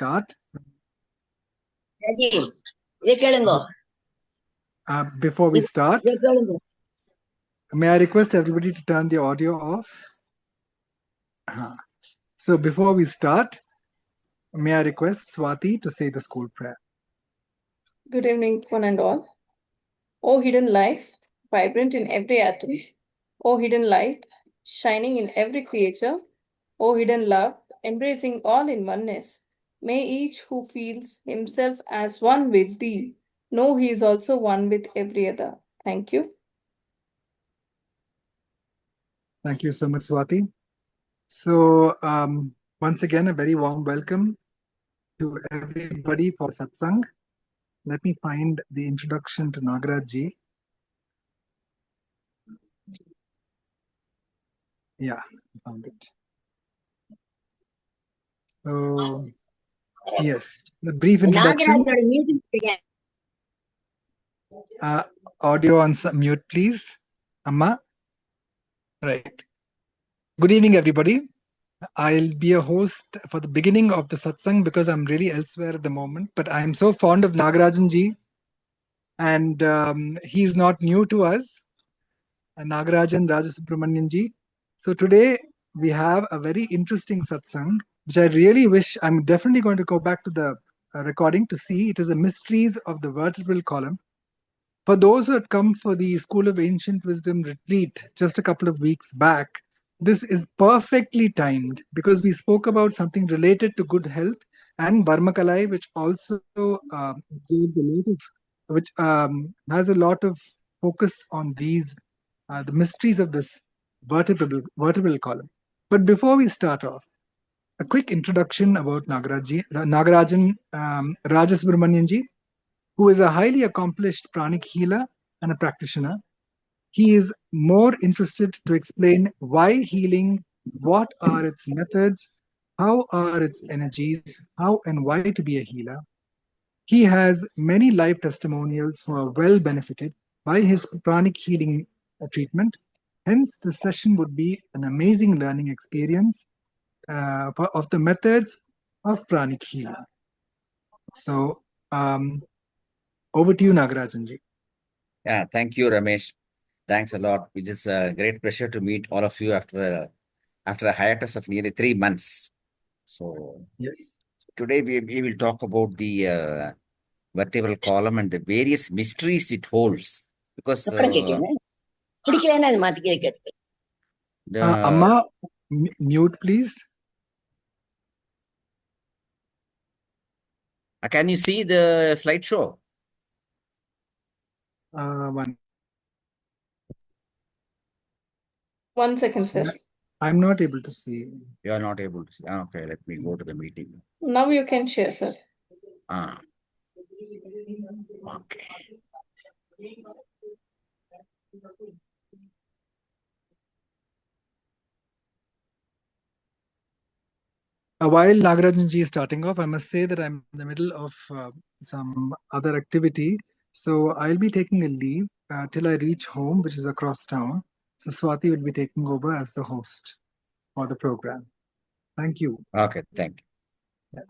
start. Before we start, may I request everybody to turn the audio off? So before we start, may I request Swati to say the school prayer? Good evening, one and all. O hidden life, vibrant in every atom. O hidden light, shining in every creature. O hidden love, embracing all in oneness. May each who feels himself as one with thee know he is also one with every other. Thank you. Thank you so much, Swati. So once again, a very warm welcome to everybody for Satsang. Let me find the introduction to Nagaraj ji. Yeah, I found it. So, yes, the brief introduction. Audio on mute, please. Amma. Right. Good evening, everybody. I'll be a host for the beginning of the satsang because I'm really elsewhere at the moment. But I'm so fond of Nagarajan ji, and he's not new to us, Nagarajan Rajasubramanian ji. So today we have a very interesting satsang, which I really wish I'm definitely going to go back to the recording to see. It is a mysteries of the vertebral column. For those who had come for the School of Ancient Wisdom retreat just a couple of weeks back, this is perfectly timed because we spoke about something related to good health and Varmakalai, which also gives a lot of, which has a lot of focus on these, the mysteries of this vertebral column. But before we start off, a quick introduction about Nagarajan Rajasubramanian ji, who is a highly accomplished pranic healer and a practitioner. He is more interested to explain why healing, what are its methods, how are its energies, how and why to be a healer. He has many live testimonials who are well benefited by his pranic healing treatment. Hence, this session would be an amazing learning experience of the methods of pranic healing. So, over to you, Nagarajan ji. Yeah, thank you, Ramesh. Thanks a lot. It is a great pleasure to meet all of you after a hiatus of nearly 3 months. So yes, today we will talk about the vertebral column and the various mysteries it holds. Because Amma, mute, please. Can you see the slideshow? One second, sir. I'm not able to see. You are not able to see. Okay, let me go to the meeting. Now you can share, sir. Okay. While Nagarajan ji is starting off, I must say that I'm in the middle of some other activity. So I'll be taking a leave till I reach home, which is across town. So Swati will be taking over as the host for the program. Thank you. Okay, thank you.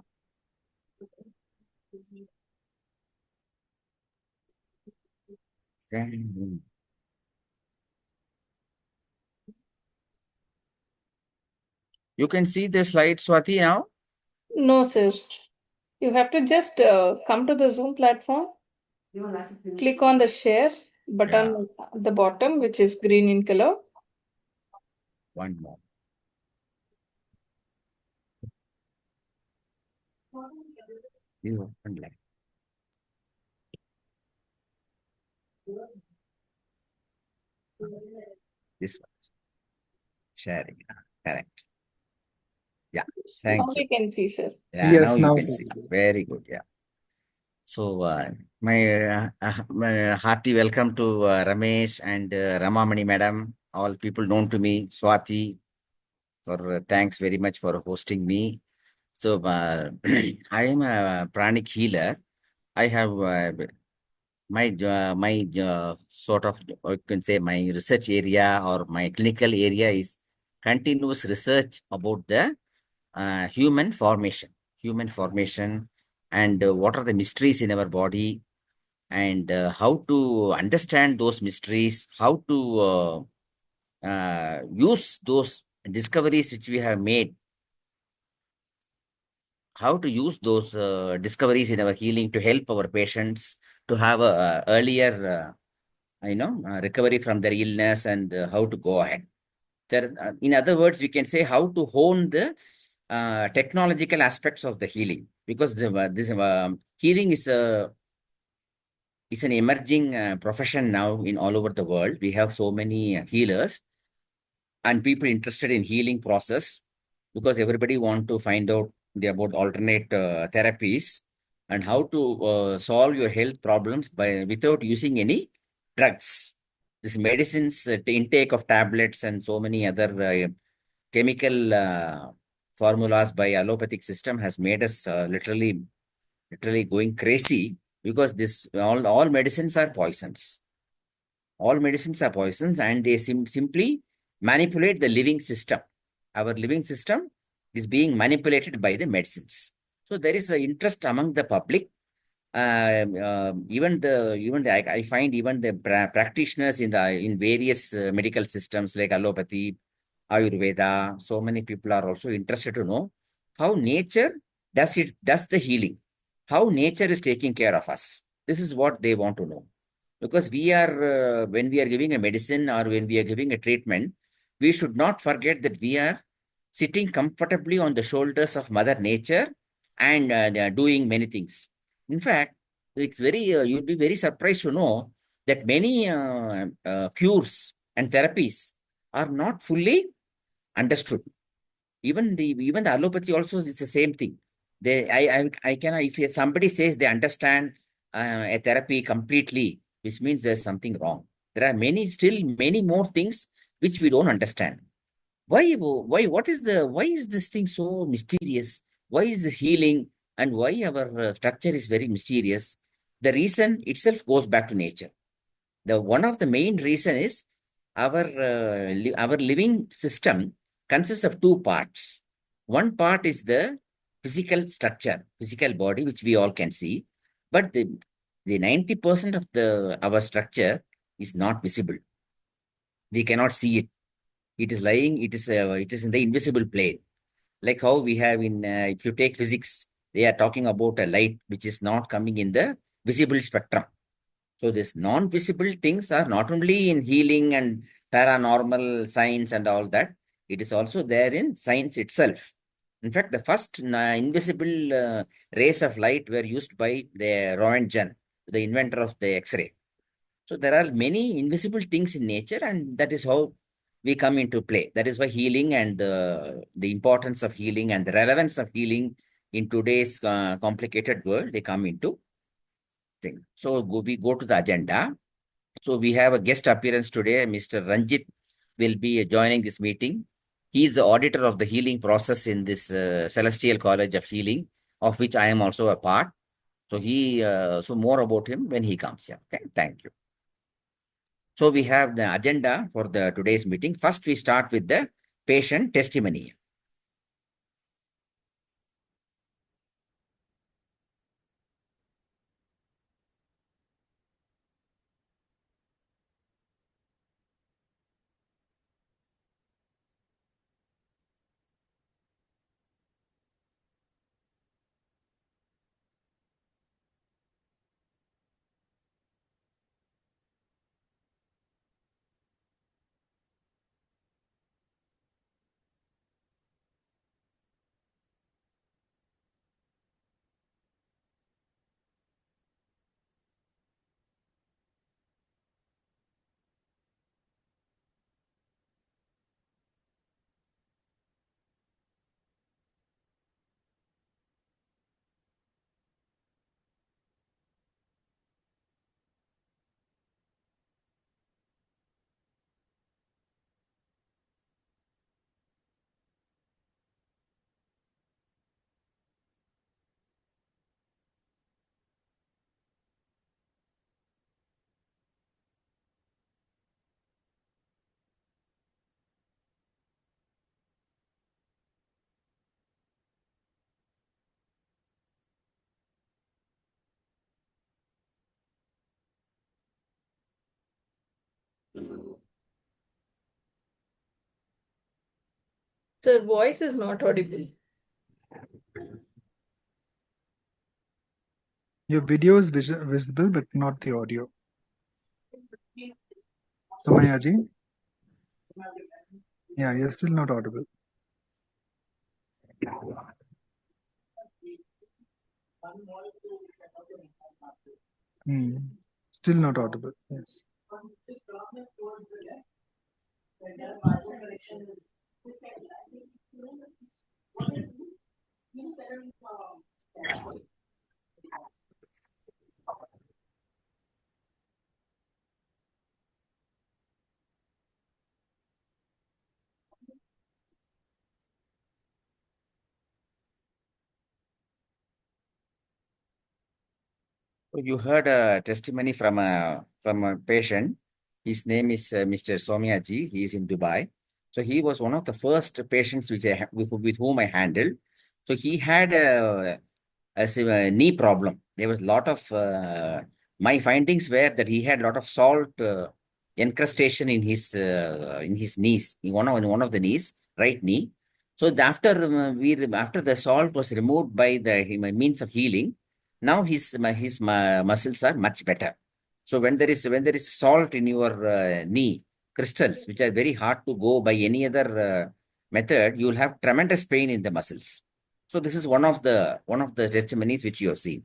Yeah. You can see the slide, Swati, now? No, sir. You have to just come to the Zoom platform. Click on the share button at the bottom, which is green in color. One more. This one. Sharing. Correct. Yeah. Thank now you. we can see, sir. Yeah, Yes, now you now can see. Very good. Yeah. So my hearty welcome to Ramesh and Ramamani madam, all people known to me, Swati, for thanks very much for hosting me. So I am a pranic healer. I have my sort of, you can say, my research area or my clinical area is continuous research about the human formation. human formation, and what are the mysteries in our body, and how to understand those mysteries, how to use those discoveries which we have made, how to use those discoveries in our healing to help our patients to have a earlier, recovery from their illness, and how to go ahead. In other words, we can say how to hone the technological aspects of the healing, because this healing is an emerging profession now in all over the world. We have so many healers and people interested in healing process, because everybody want to find out about alternate therapies and how to solve your health problems by without using any drugs. This medicines, intake of tablets and so many other chemical formulas by allopathic system has made us literally going crazy, because this all medicines are poisons. All medicines are poisons, and they simply manipulate the living system. Our living system is being manipulated by the medicines. So there is an interest among the public. I find even the practitioners in various medical systems like allopathy, Ayurveda. So many people are also interested to know how nature does the healing, how nature is taking care of us. This is what they want to know, because we are when we are giving a medicine or when we are giving a treatment, we should not forget that we are sitting comfortably on the shoulders of Mother Nature, and doing many things. In fact, it's very you'll be very surprised to know that many cures and therapies are not fully understood. Even the allopathy also is the same thing. I can, if somebody says they understand a therapy completely, which means there's something wrong. There are many more things which we don't understand. Why is this thing so mysterious? Why is this healing, and why our structure is very mysterious? The reason itself goes back to nature. The one of the main reason is our living system consists of two parts. One part is the physical structure, physical body, which we all can see, but the 90% of the our structure is not visible. We cannot see it. It is lying. It is in the invisible plane. Like how we have in if you take physics, they are talking about a light which is not coming in the visible spectrum. So these non-visible things are not only in healing and paranormal science and all that, it is also there in science itself. In fact, the first invisible rays of light were used by the Roentgen, the inventor of the X-ray. So there are many invisible things in nature, and that is how we come into play. That is why healing and the importance of healing and the relevance of healing in today's complicated world, they come into thing. So we go to the agenda. So we have a guest appearance today. Mr. Ranjit will be joining this meeting. He is the auditor of the healing process in this Celestial College of Healing, of which I am also a part. So so more about him when he comes here. Okay, thank you. So we have the agenda for the today's meeting. First, we start with the patient testimony. Sir, voice is not audible. Your video is visible, but not the audio. Somayaji? Yeah, you're still not audible. Still not audible. Yes. So you heard a testimony from a patient. His name is Mr. Somyaji. He is in Dubai. So he was one of the first patients with whom I handled. So he had a knee problem. There was a lot of my findings were that he had a lot of salt encrustation in his knees, in one of the knees, right knee. So after the salt was removed by the means of healing, now his muscles are much better. So when there is salt in your knee crystals, which are very hard to go by any other method, you will have tremendous pain in the muscles. So this is one of the testimonies which you have seen.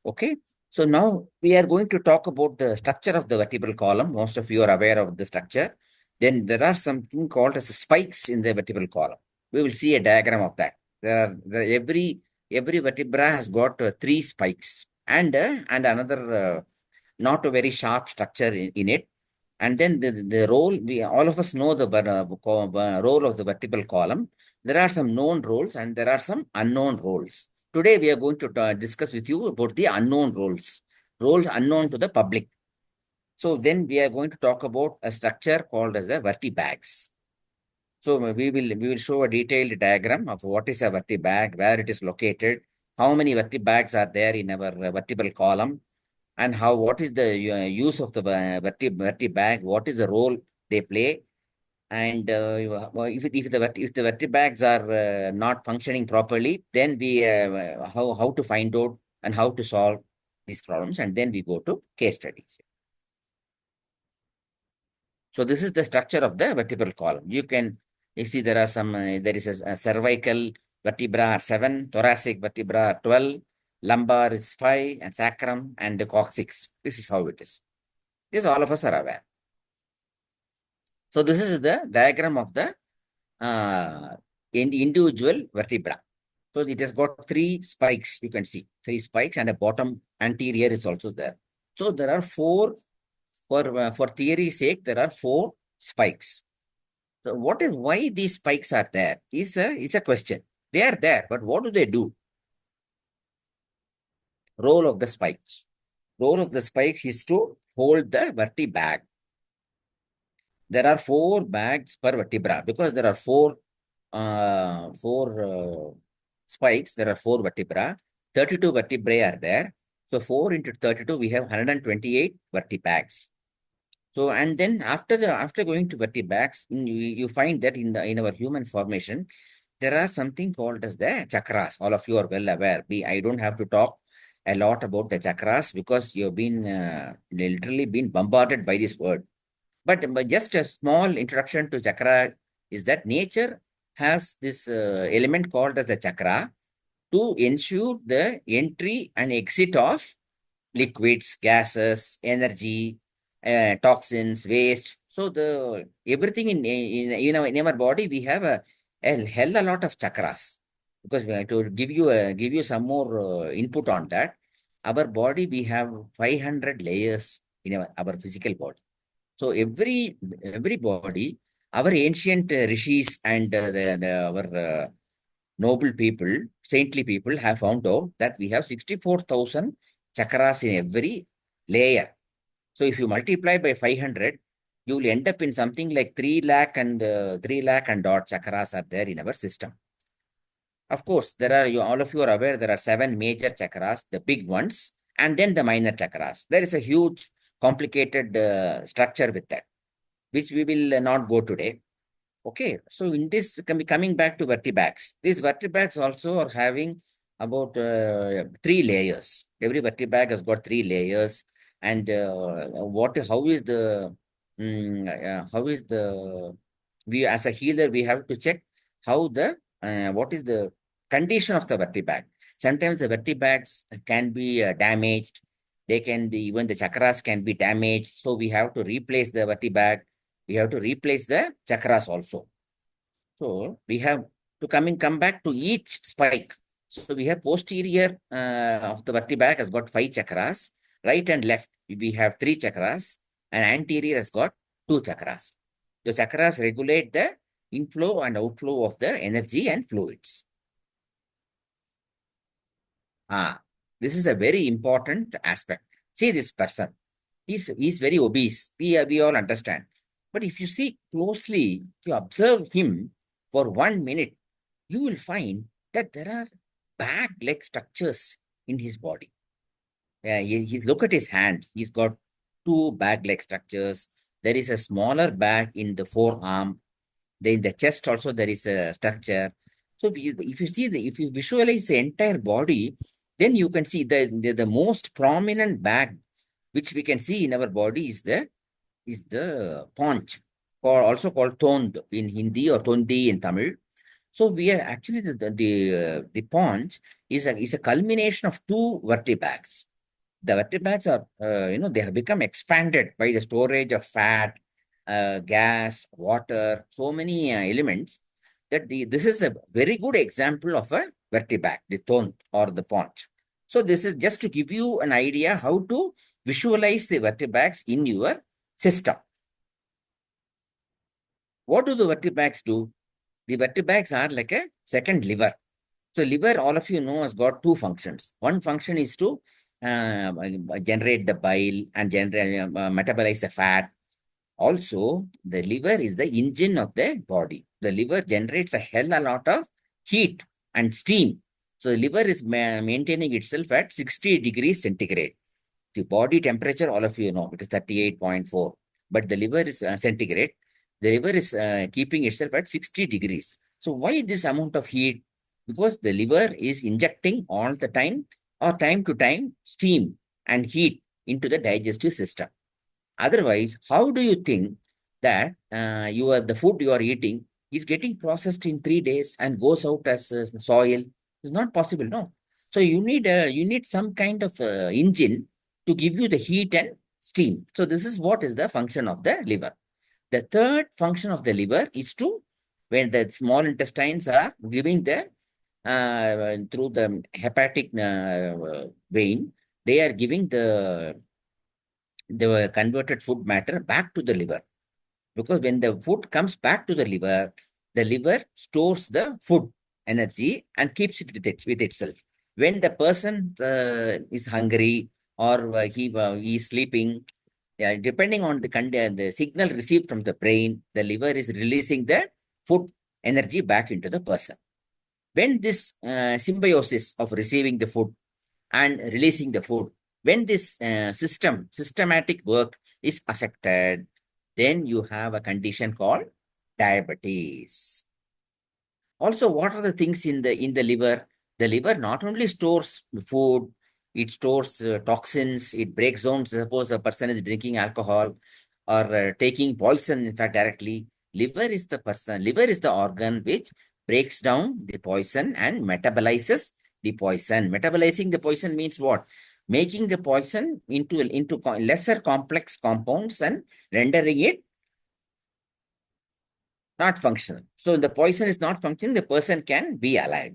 Okay. So now we are going to talk about the structure of the vertebral column. Most of you are aware of the structure. Then there are something called as spikes in the vertebral column. We will see a diagram of that. Every vertebra has got three spikes and another not a very sharp structure in it. And then the role, we all of us know the role of the vertebral column. There are some known roles and there are some unknown roles. Today we are going to discuss with you about the unknown roles unknown to the public. So then we are going to talk about a structure called as a vertibags. So we will show a detailed diagram of what is a vertibag, where it is located, how many vertibags are there in our vertebral column, and what is the use of the vertibag, what is the role they play, and if the vertibags are not functioning properly, then we how to find out and how to solve these problems, and then we go to case studies. So this is the structure of the vertebral column. You see there are there is a cervical vertebra are 7, thoracic vertebra are 12, lumbar is 5, and sacrum and the coccyx. This is how it is. This all of us are aware. So this is the diagram of the individual vertebra. So it has got 3 spikes, you can see, 3 spikes, and a bottom anterior is also there. So there are 4, for theory's sake, there are 4 spikes. So why these spikes are there is a question. They are there, but what do they do? Role of the spikes. Role of the spikes is to hold the vertebag. There are 4 bags per vertebra because there are 4 spikes. There are 4 vertebra. 32 vertebrae are there. So 4 into 32, we have 128 vertebags. So and then after going to vertebags, you find that in our human formation, there are something called as the chakras. All of you are well aware. I don't have to talk a lot about the chakras because you've been literally been bombarded by this word. But just a small introduction to chakra is that nature has this element called as the chakra to ensure the entry and exit of liquids, gases, energy, toxins, waste. So everything in our body, we have a hell a lot of chakras. Because to give you some more input on that, our body, we have 500 layers in our physical body. So every body, our ancient rishis and our noble people, saintly people have found out that we have 64,000 chakras in every layer. So if you multiply by 500, you will end up in something like 3 lakh and 3 lakh and odd chakras are there in our system. Of course, all of you are aware there are 7 major chakras, the big ones, and then the minor chakras. There is a huge, complicated structure with that, which we will not go today. Okay, so in this coming back to vertebrates, these vertebrates also are having about 3 layers. Every vertebrate has got 3 layers, and how is the we as a healer we have to check how the what is the condition of the vertebrate. Sometimes the vertebrates can be damaged. They can be even the chakras can be damaged. So we have to replace the vertebrate. We have to replace the chakras also. So we have to come back to each spike. So we have posterior of the vertebrae has got 5 chakras, right and left we have 3 chakras, and anterior has got 2 chakras. The chakras regulate the inflow and outflow of the energy and fluids. This is a very important aspect. See this person. He's very obese. We all understand. But if you see closely, if you observe him for 1 minute, you will find that there are bag-like structures in his body. He's look at his hand. He's got 2 bag-like structures. There is a smaller bag in the forearm. Then in the chest also there is a structure. So if you visualize the entire body, then you can see the most prominent bag which we can see in our body is the paunch, or also called thond in Hindi or thondi in Tamil. So we are actually the paunch is a culmination of 2 vertebrates. The vertebrates are they have become expanded by the storage of fat, gas, water, so many elements that this is a very good example of a vertebrate, the thond or the paunch. So this is just to give you an idea how to visualize the vertebrates in your system. What do the vertebrates do? The vertebrates are like a second liver. So liver, all of you know, has got 2 functions. One function is to generate the bile and metabolize the fat. Also, the liver is the engine of the body. The liver generates a hell a lot of heat and steam. So the liver is maintaining itself at 60 degrees centigrade. The body temperature, all of you know, it is 38.4. But the liver is centigrade. The liver is keeping itself at 60 degrees. So why this amount of heat? Because the liver is injecting all the time or time to time steam and heat into the digestive system. Otherwise, how do you think that the food you are eating is getting processed in 3 days and goes out as soil? It's not possible, no. So you need some kind of engine to give you the heat and steam. So this is what is the function of the liver. The third function of the liver is to, when the small intestines are giving the through the hepatic vein, they are giving the converted food matter back to the liver. Because when the food comes back to the liver stores the food energy and keeps it with itself. When the person is hungry or he is sleeping, depending on the signal received from the brain, the liver is releasing the food energy back into the person. When this symbiosis of receiving the food and releasing the food, when this systematic work is affected, then you have a condition called diabetes. Also, what are the things in the liver? The liver not only stores food, it stores toxins, it breaks down. Suppose a person is drinking alcohol or taking poison, in fact, directly. Liver is the organ which breaks down the poison and metabolizes the poison. Metabolizing the poison means what? Making the poison into lesser complex compounds and rendering it not functional. So the poison is not functioning, the person can be alive.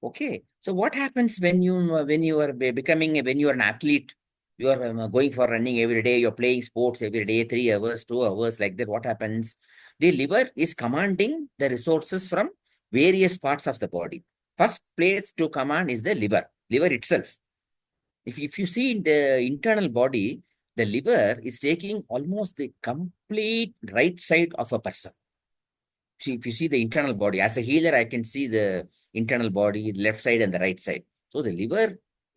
Okay. So what happens when you are when you are an athlete, you are going for running every day, you're playing sports every day, 3 hours, 2 hours, like that, what happens? The liver is commanding the resources from various parts of the body. First place to command is the liver itself. If you see in the internal body, the liver is taking almost the complete right side of a person. See, if you see the internal body, as a healer, I can see the internal body, left side and the right side. So the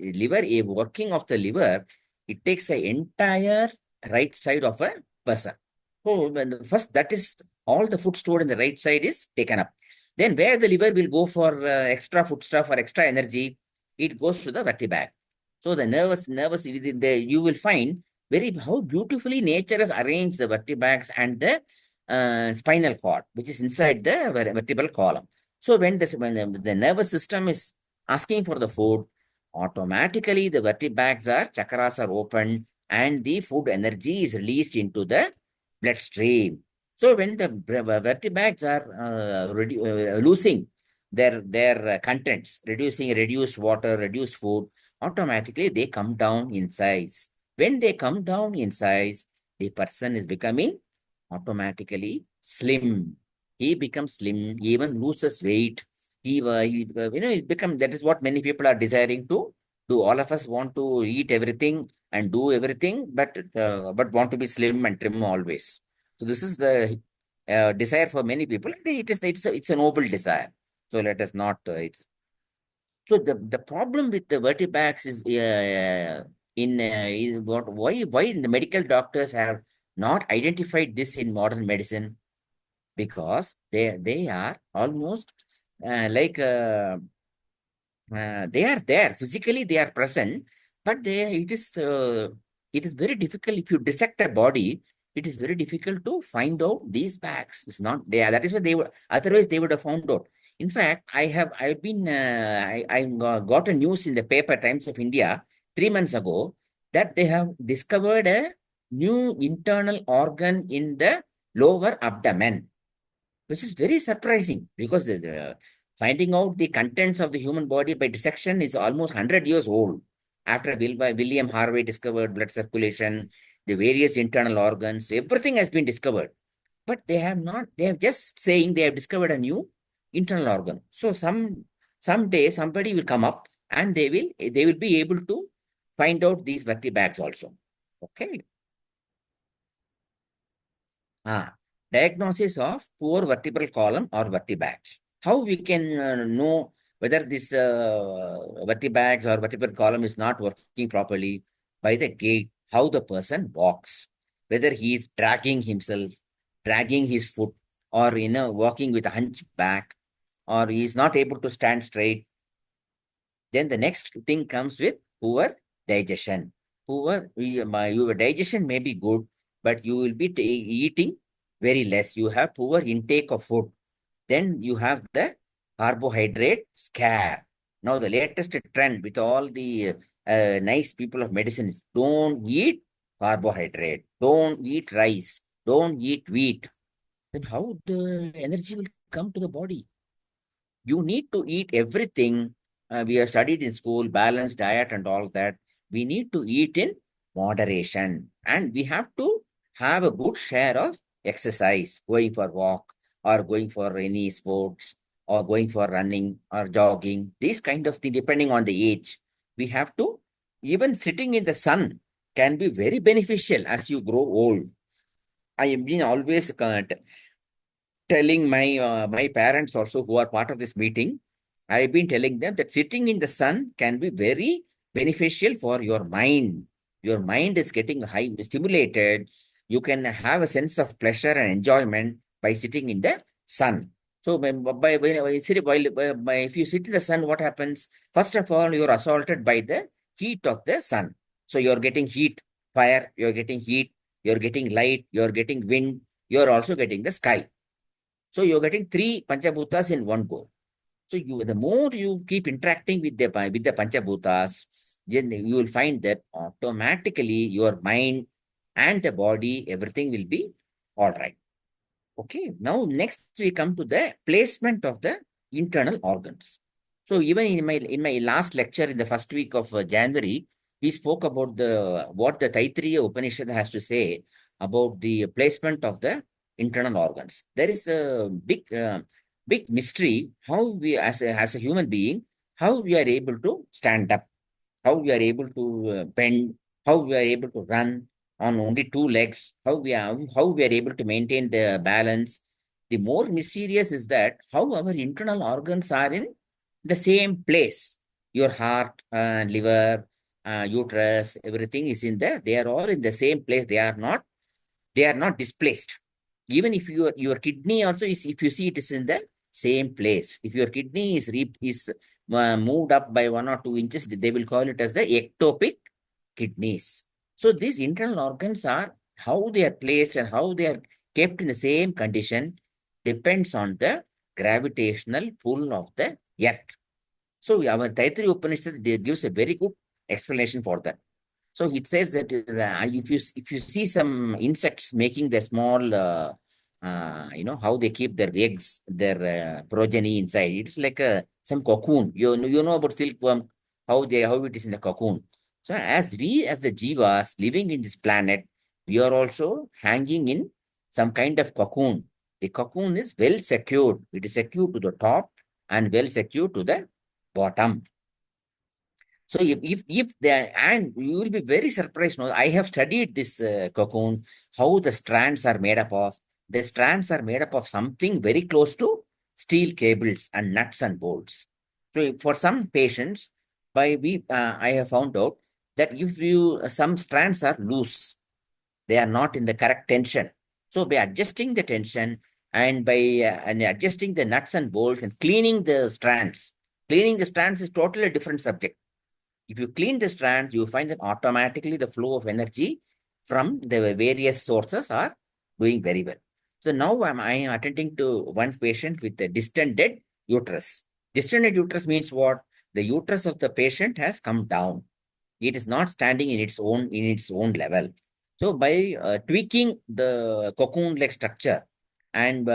a working of the liver, it takes the entire right side of a person. So first, that is all the food stored in the right side is taken up. Then where the liver will go for extra foodstuff or extra energy, it goes to the vertebrae. So the nervous within the, you will find very how beautifully nature has arranged the vertebrae and the spinal cord, which is inside the vertebral column. So when the nervous system is asking for the food, automatically the vertebrae chakras are opened and the food energy is released into the bloodstream. So when the vertebrae are losing their contents, reduced water, reduced food, automatically they come down in size. When they come down in size, the person is becoming automatically slim. He becomes slim, he even loses weight. He become, that is what many people are desiring to do. All of us want to eat everything and do everything, but want to be slim and trim always. So this is the desire for many people. It's a noble desire. So let us not. So the problem with the vertebrae is is why the medical doctors have not identified this in modern medicine, because they are almost like they are there physically, they are present, but it is very difficult if you dissect a body. It is very difficult to find out these bags. It's not there. That is what they would, otherwise they would have found out. In fact, I've been I got a news in the paper Times of India 3 months ago that they have discovered a new internal organ in the lower abdomen, which is very surprising because finding out the contents of the human body by dissection is almost 100 years old. After William Harvey discovered blood circulation, the various internal organs, everything has been discovered. But they have not, they have just saying they have discovered a new internal organ. So someday somebody will come up and they will be able to find out these vertebrae also. Okay. Diagnosis of poor vertebral column or vertebrae. How we can know whether this vertebrae or vertebral column is not working properly? By the gait, how the person walks, whether he is dragging himself, dragging his foot, or walking with a hunchback, or he is not able to stand straight. Then the next thing comes with poor digestion. Your digestion may be good, but you will be eating very less. You have poor intake of food. Then you have the carbohydrate scare. Now the latest trend with all the nice people of medicine is don't eat carbohydrate, don't eat rice, don't eat wheat. Then how the energy will come to the body? You need to eat everything. We have studied in school, balanced diet and all that. We need to eat in moderation. And we have to have a good share of exercise, going for walk or going for any sports or going for running or jogging, these kind of things, depending on the age. We have to, even sitting in the sun can be very beneficial as you grow old. I have been always telling my parents also who are part of this meeting, I've been telling them that sitting in the sun can be very beneficial for your mind. Your mind is getting high stimulated. You can have a sense of pleasure and enjoyment by sitting in the sun. So if you sit in the sun, what happens? First of all, you're assaulted by the heat of the sun. So you're getting heat, fire, you're getting heat, you're getting light, you're getting wind, you're also getting the sky. So you're getting three Panchabhutas in one go. So the more you keep interacting with the Panchabhutas, then you will find that automatically your mind and the body, everything will be all right. Okay. Now next we come to the placement of the internal organs. So even in my last lecture in the first week of January, we spoke about what the Taittiriya Upanishad has to say about the placement of the internal organs. There is a big mystery how we as a human being, how we are able to stand up, how we are able to bend, how we are able to run on only two legs, how we are able to maintain the balance. The more mysterious is that how our internal organs are in the same place. Your heart, liver, uterus, everything is in there. They are all in the same place. They are not displaced. Even if your kidney also is, if you see it is in the same place. If your kidney is moved up by 1 or 2 inches, they will call it as the ectopic kidneys. So these internal organs are, how they are placed and how they are kept in the same condition depends on the gravitational pull of the earth. So our Taittiriya Upanishad gives a very good explanation for that. So it says that if you see some insects making the small, how they keep their eggs, their progeny inside. It's like some cocoon. You know about silkworm, how it is in the cocoon. So as the jivas living in this planet, we are also hanging in some kind of cocoon. The cocoon is well secured. It is secured to the top and well secured to the bottom. So if they, and you will be very surprised. No, I have studied this cocoon, how the strands are made up of. The strands are made up of something very close to steel cables and nuts and bolts. So for some patients, I have found out that if you some strands are loose, they are not in the correct tension. So by adjusting the tension and by and adjusting the nuts and bolts and cleaning the strands is totally different subject. If you clean the strands, you find that automatically the flow of energy from the various sources are doing very well. So now I am attending to one patient with a distended uterus. Distended uterus means what? The uterus of the patient has come down. It is not standing in its own level. So by tweaking the cocoon-like structure, and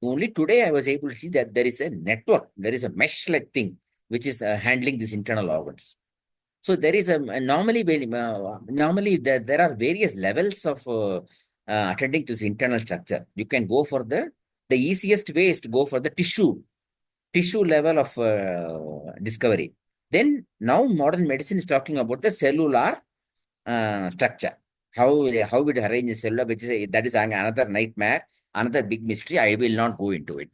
only today I was able to see that there is a network, there is a mesh-like thing which is handling these internal organs. So there is normally there are various levels of attending to this internal structure. You can go for the easiest way is to go for the tissue level of discovery. Then now modern medicine is talking about the cellular structure. How it arrange the cellular, that is another nightmare, another big mystery. I will not go into it.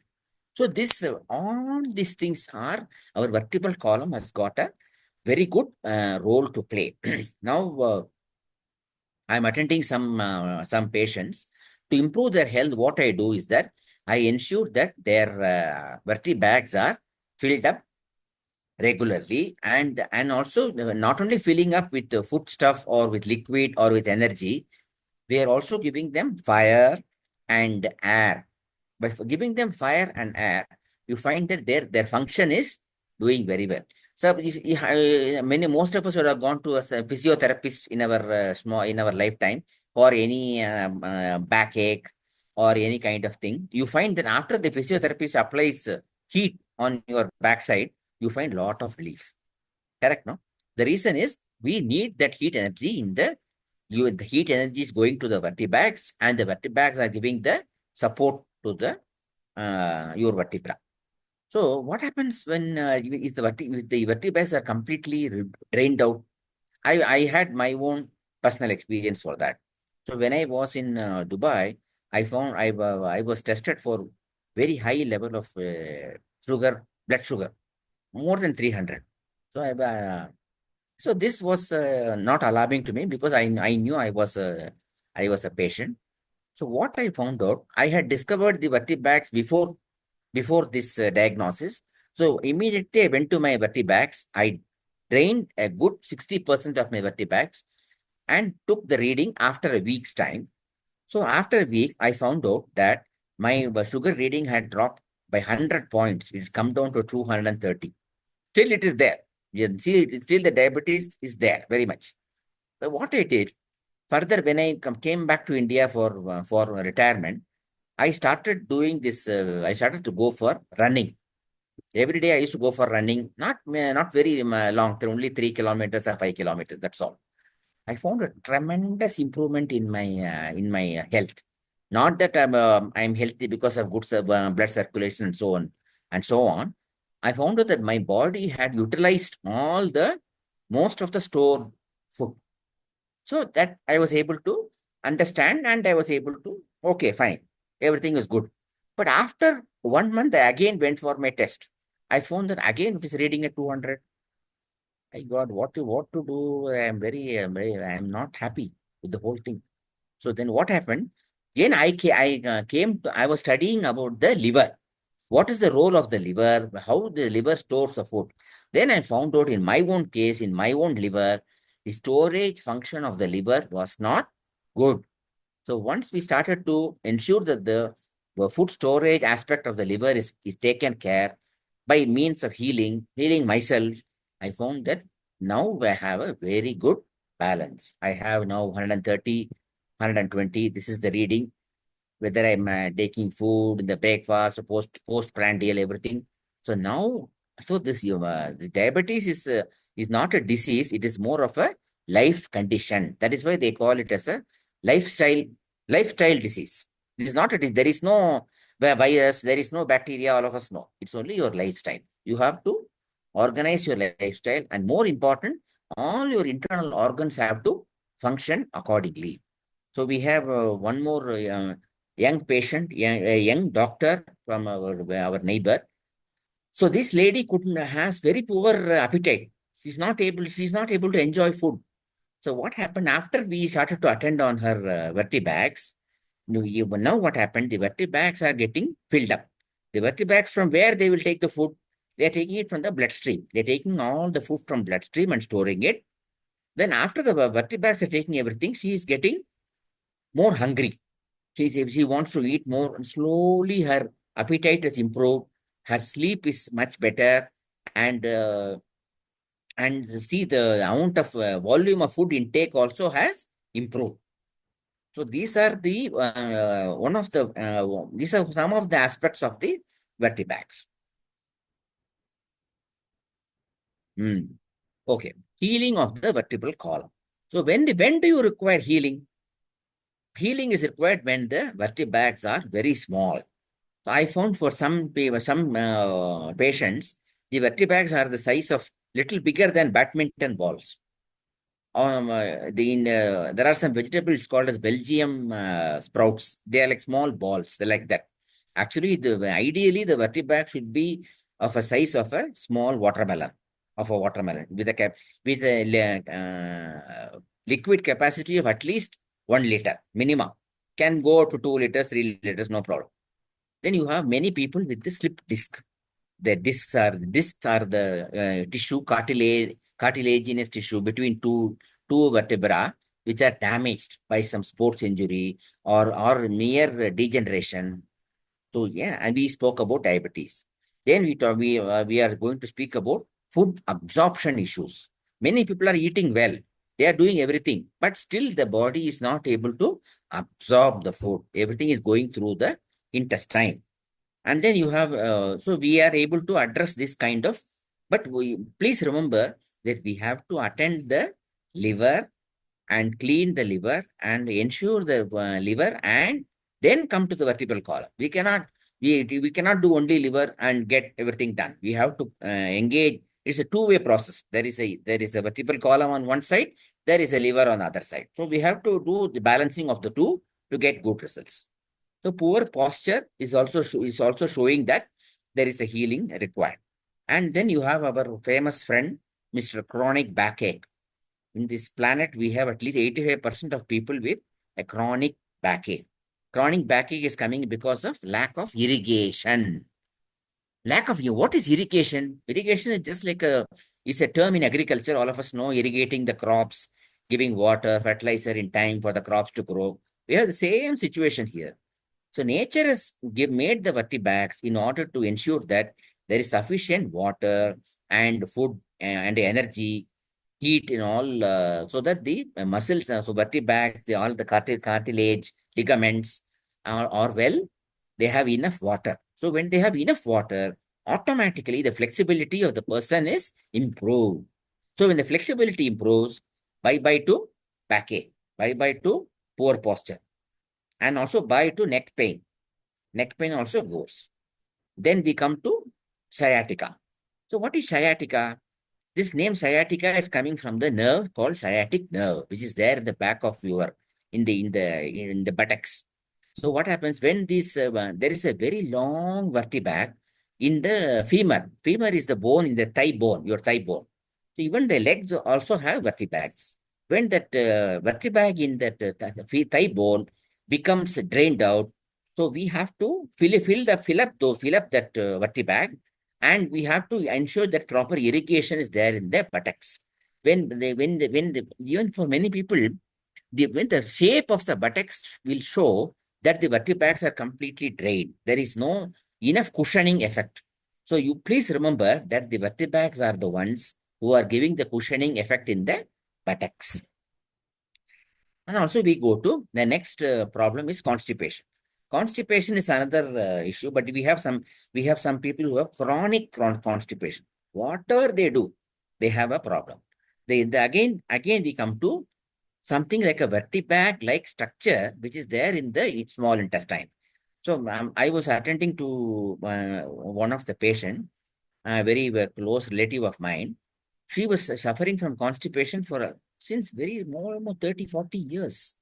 So this all these things are, our vertebral column has got a very good role to play. Now I'm attending some patients to improve their health. What I do is that I ensure that their vertebral bags are filled up regularly, and also not only filling up with food stuff or with liquid or with energy, we are also giving them fire and air. By giving them fire and air, you find that their function is doing very well. So most of us would have gone to a physiotherapist in our in our lifetime for any backache or any kind of thing. You find that after the physiotherapist applies heat on your backside, you find lot of relief. Correct, no? The reason is we need that heat energy in the heat energy is going to the vertebrae, and the vertebrae are giving the support to the your vertebra. So what happens when if the vertebrae are completely drained out? I had my own personal experience for that. So when I was in Dubai, I found I was tested for very high level of blood sugar, more than 300. So so this was not alarming to me because I knew I was a patient. So what I found out, I had discovered the vertebrae before this diagnosis. So immediately I went to my vertebrae. I drained a good 60% of my vertebrae and took the reading after a week's time. So after a week, I found out that my sugar reading had dropped by 100 points. It had come down to 230. Still it is there. You see, still the diabetes is there very much. But what I did, further when I came back to India for retirement, I started doing this. I started to go for running. Every day I used to go for running, not very long, only 3 kilometers or 5 kilometers. That's all. I found a tremendous improvement in my health. Not that I'm healthy because of good blood circulation and so on and so on. I found out that my body had utilized all the most of the stored food. So that I was able to understand, and I was able to, okay, fine, everything is good. But after 1 month, I again went for my test. I found that again it is reading at 200. I got what to do. I'm not happy with the whole thing. So then what happened? Then I was studying about the liver. What is the role of the liver? How the liver stores the food? Then I found out in my own case, in my own liver, the storage function of the liver was not good. So once we started to ensure that the food storage aspect of the liver is taken care by means of healing myself, I found that now I have a very good balance. I have now 130, 120. This is the reading, whether I'm taking food in the breakfast, or postprandial, everything. So now, so this the diabetes is not a disease; it is more of a life condition. That is why they call it as a lifestyle lifestyle disease. It is not a disease. There is no virus. There is no bacteria. All of us know. It's only your lifestyle. You have to organize your lifestyle, and more important, all your internal organs have to function accordingly. So we have one more young patient, a young doctor from our neighbor. So this lady couldn't has very poor appetite. She's not able to enjoy food. So what happened after we started to attend on her vertebags? Now what happened? The vertebags are getting filled up. The vertebags, from where they will take the food? They are taking it from the bloodstream. They're taking all the food from bloodstream and storing it. Then after the vertebags are taking everything, she is getting more hungry. She wants to eat more, and slowly her appetite has improved. Her sleep is much better, and see, the amount of volume of food intake also has improved. So these are the these are some of the aspects of the vertebrates. Okay, healing of the vertebral column. So when do you require healing? Healing is required when the vertebrates are very small. So I found for some patients, the vertebrates are the size of little bigger than badminton balls. There are some vegetables called as Belgium sprouts. They are like small balls. They're like that. Actually, ideally the vertebrae should be of a size of a small watermelon, with a liquid capacity of at least 1 liter minimum. Can go to 2 liters, 3 liters, no problem. Then you have many people with the slip disc. The discs are the tissue, cartilaginous tissue between two vertebra, which are damaged by some sports injury or mere degeneration. So yeah, and we spoke about diabetes. Then we are going to speak about food absorption issues. Many people are eating well. They are doing everything, but still the body is not able to absorb the food. Everything is going through the intestine. And then you have, so we are able to address this kind of, but please remember that we have to attend the liver and clean the liver and ensure the liver, and then come to the vertebral column. We cannot do only liver and get everything done. We have to engage. It's a two-way process. There is a vertebral column on one side, there is a liver on the other side. So we have to do the balancing of the two to get good results. So poor posture is also showing that there is a healing required. And then you have our famous friend, Mr. Chronic backache. In this planet, we have at least 85% of people with a chronic backache. Chronic backache is coming because of lack of irrigation. What is irrigation? Irrigation is just like it's a term in agriculture. All of us know irrigating the crops, giving water, fertilizer in time for the crops to grow. We have the same situation here. So nature has made the vertebrates in order to ensure that there is sufficient water and food and energy, heat in all, so that the muscles, so vertebrates, all the cartilage, ligaments are well, they have enough water. So when they have enough water, automatically the flexibility of the person is improved. So when the flexibility improves, bye-bye to backache, bye-bye to poor posture, and also bye to neck pain. Neck pain also goes. Then we come to sciatica. So what is sciatica? This name sciatica is coming from the nerve called sciatic nerve, which is there in the back of your in the buttocks. So what happens when there is a very long vertebrae in the femur. Femur is the bone in the thigh bone, your thigh bone. So even the legs also have vertebrae. When that vertebrae in that thigh bone becomes drained out. So we have to fill up that vertebag, and we have to ensure that proper irrigation is there in the buttocks. Even for many people, when the shape of the buttocks will show that the vertebrae are completely drained. There is no enough cushioning effect. So you please remember that the vertebrae are the ones who are giving the cushioning effect in the buttocks. And also we go to the next problem is constipation. Constipation is another issue, but we have some people who have chronic constipation. Whatever they do, they have a problem. Again we come to something like a vertebag-like structure, which is there in the small intestine. So I was attending to one of the patient, a very close relative of mine. She was suffering from constipation for since very more 30, 40 years.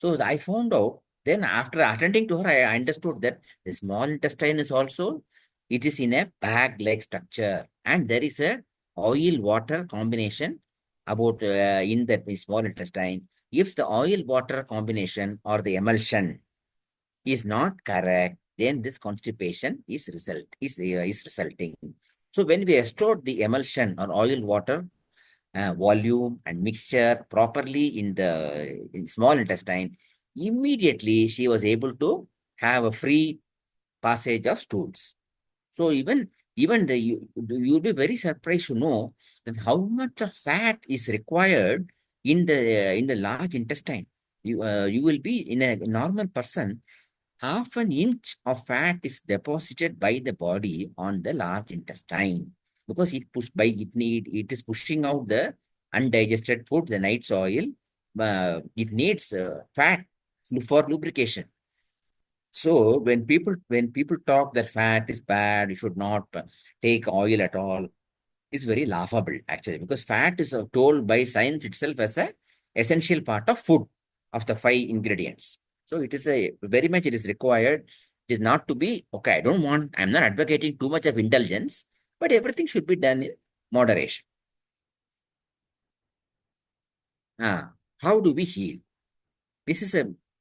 So I found out, then after attending to her, I understood that the small intestine is also, it is in a bag-like structure. And there is a oil-water combination about in the small intestine. If the oil-water combination or the emulsion is not correct, then this constipation is resulting. So when we restored the emulsion or oil-water volume and mixture properly in small intestine, immediately she was able to have a free passage of stools. So you'll be very surprised to know that how much of fat is required in the large intestine. You will be in a normal person, half an inch of fat is deposited by the body on the large intestine because it is pushing out the undigested food, the night soil. It needs fat for lubrication. So when people talk that fat is bad, you should not take oil at all, is very laughable actually, because fat is told by science itself as a essential part of food of the 5 ingredients. So it is it is required. It is not to be okay. I'm not advocating too much of indulgence, but everything should be done in moderation. How do we heal? This is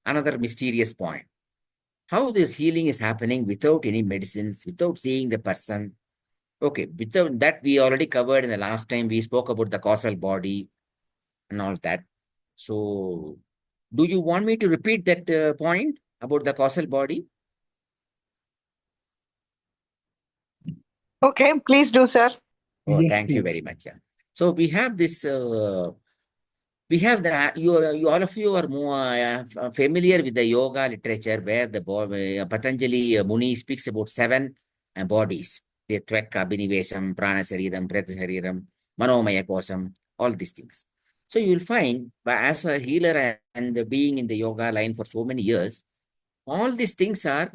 another mysterious point. How this healing is happening without any medicines, without seeing the person. Okay, without that, we already covered in the last time. We spoke about the causal body and all that. So, do you want me to repeat that point about the causal body? Okay, please do, sir. Oh, Yes, thank you very please. much. Yeah. So we have this. We have that. You all of you are more familiar with the yoga literature, where the Patanjali Muni speaks about 7 bodies: the Tvek, Abhinivesam, Prana Shariram, Preta Shariram, Manomaya Kosam, all these things. So you will find, as a healer and being in the yoga line for so many years, all these things are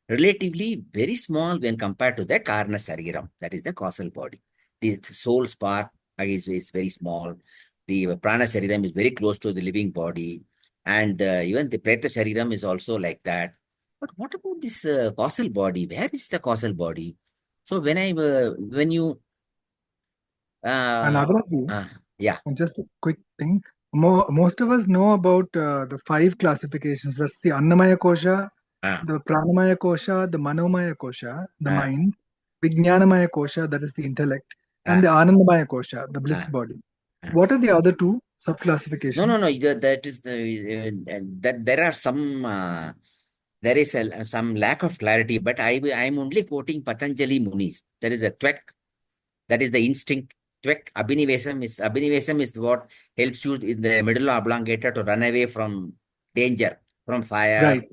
relatively very small when compared to the Karna Shariram, that is the causal body. The soul spark is very small. The Prana Shariram is very close to the living body. And even the Preta Shariram is also like that. But what about this causal body? Where is the causal body? So when you, And Nagarajan, yeah, just a quick thing. Most of us know about the 5 classifications. That's the Annamaya Kosha, the Pranamaya Kosha, the Manomaya Kosha, the mind, Vijnanamaya Kosha, that is the intellect, and the Anandamaya Kosha, the bliss body. What are the other 2 subclassifications? No. That is that there are some. There is some lack of clarity, but I'm only quoting Patanjali Munis. There is a Tvek, that is the instinct. Tvek, Abhinivesam is what helps you in the medulla oblongata to run away from danger, from fire. Right.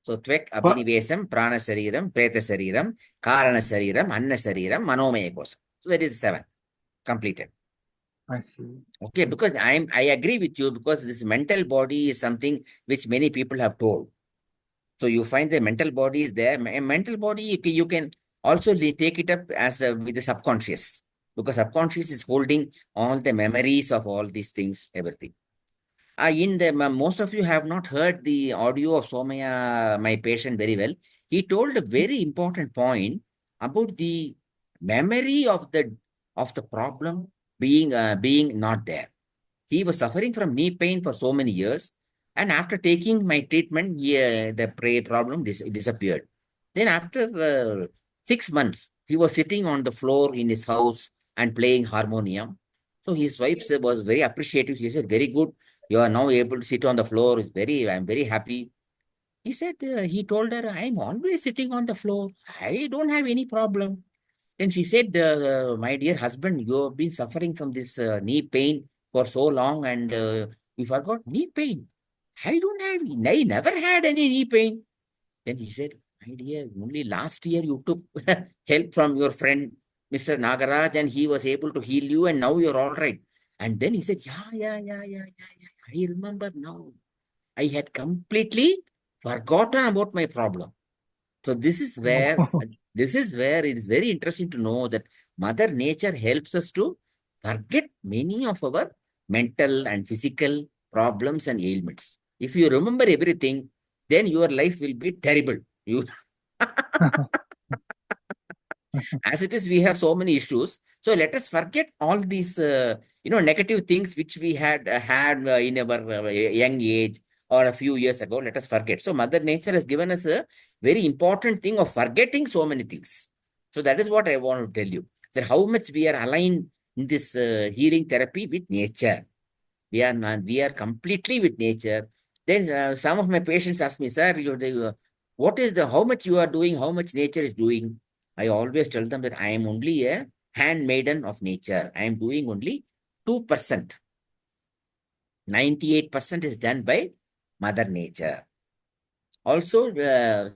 So Tvek, Abhinivesam, Prana Shariram, Preta Shariram, Karana Shariram, Anna Shariram, Manomaya Kosam. So that is 7 completed. I see. Okay, because I agree with you, because this mental body is something which many people have told. So you find the mental body is there. Mental body, you can also take it up as with the subconscious, because subconscious is holding all the memories of all these things, everything. Most of you have not heard the audio of Somaya, my patient, very well. He told a very important point about the memory of the problem being not there. He was suffering from knee pain for so many years. And after taking my treatment, yeah, the prayer problem disappeared. Then after 6 months, he was sitting on the floor in his house and playing harmonium. So his wife was very appreciative. She said, "Very good. You are now able to sit on the floor. I'm very happy." He told her, "I'm always sitting on the floor. I don't have any problem." Then she said, "My dear husband, you have been suffering from this knee pain for so long and you forgot knee pain. I never had any knee pain." Then he said, "My dear, only last year you took help from your friend, Mr. Nagaraj, and he was able to heal you, and now you're all right." And then he said, "Yeah, yeah, yeah, yeah, yeah, yeah. I remember now. I had completely forgotten about my problem." So this is where it is very interesting to know that Mother Nature helps us to forget many of our mental and physical problems and ailments. If you remember everything, then your life will be terrible. You as it is, we have so many issues. So let us forget all these negative things which we had in our young age or a few years ago. Let us forget. So Mother Nature has given us a very important thing of forgetting so many things. So that is what I want to tell you, that how much we are aligned in this healing therapy with nature. We are completely with nature. Then some of my patients ask me, "Sir, what is how much you are doing, how much nature is doing?" I always tell them that I am only a handmaiden of nature. I am doing only 2%. 98% is done by Mother Nature. Also,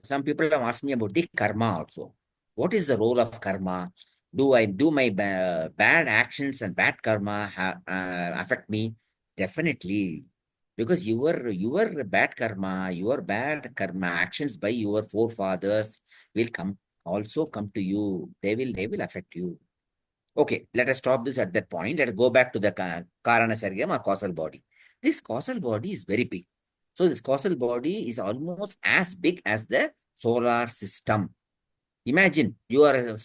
some people have asked me about the karma also. What is the role of karma? Do I do my bad actions and bad karma affect me? Definitely, because your bad karma, your bad karma actions by your forefathers will come to you. They will affect you. Okay, let us stop this at that point. Let us go back to the Karana Sharyam or causal body. This causal body is very big. So this causal body is almost as big as the solar system. Imagine you are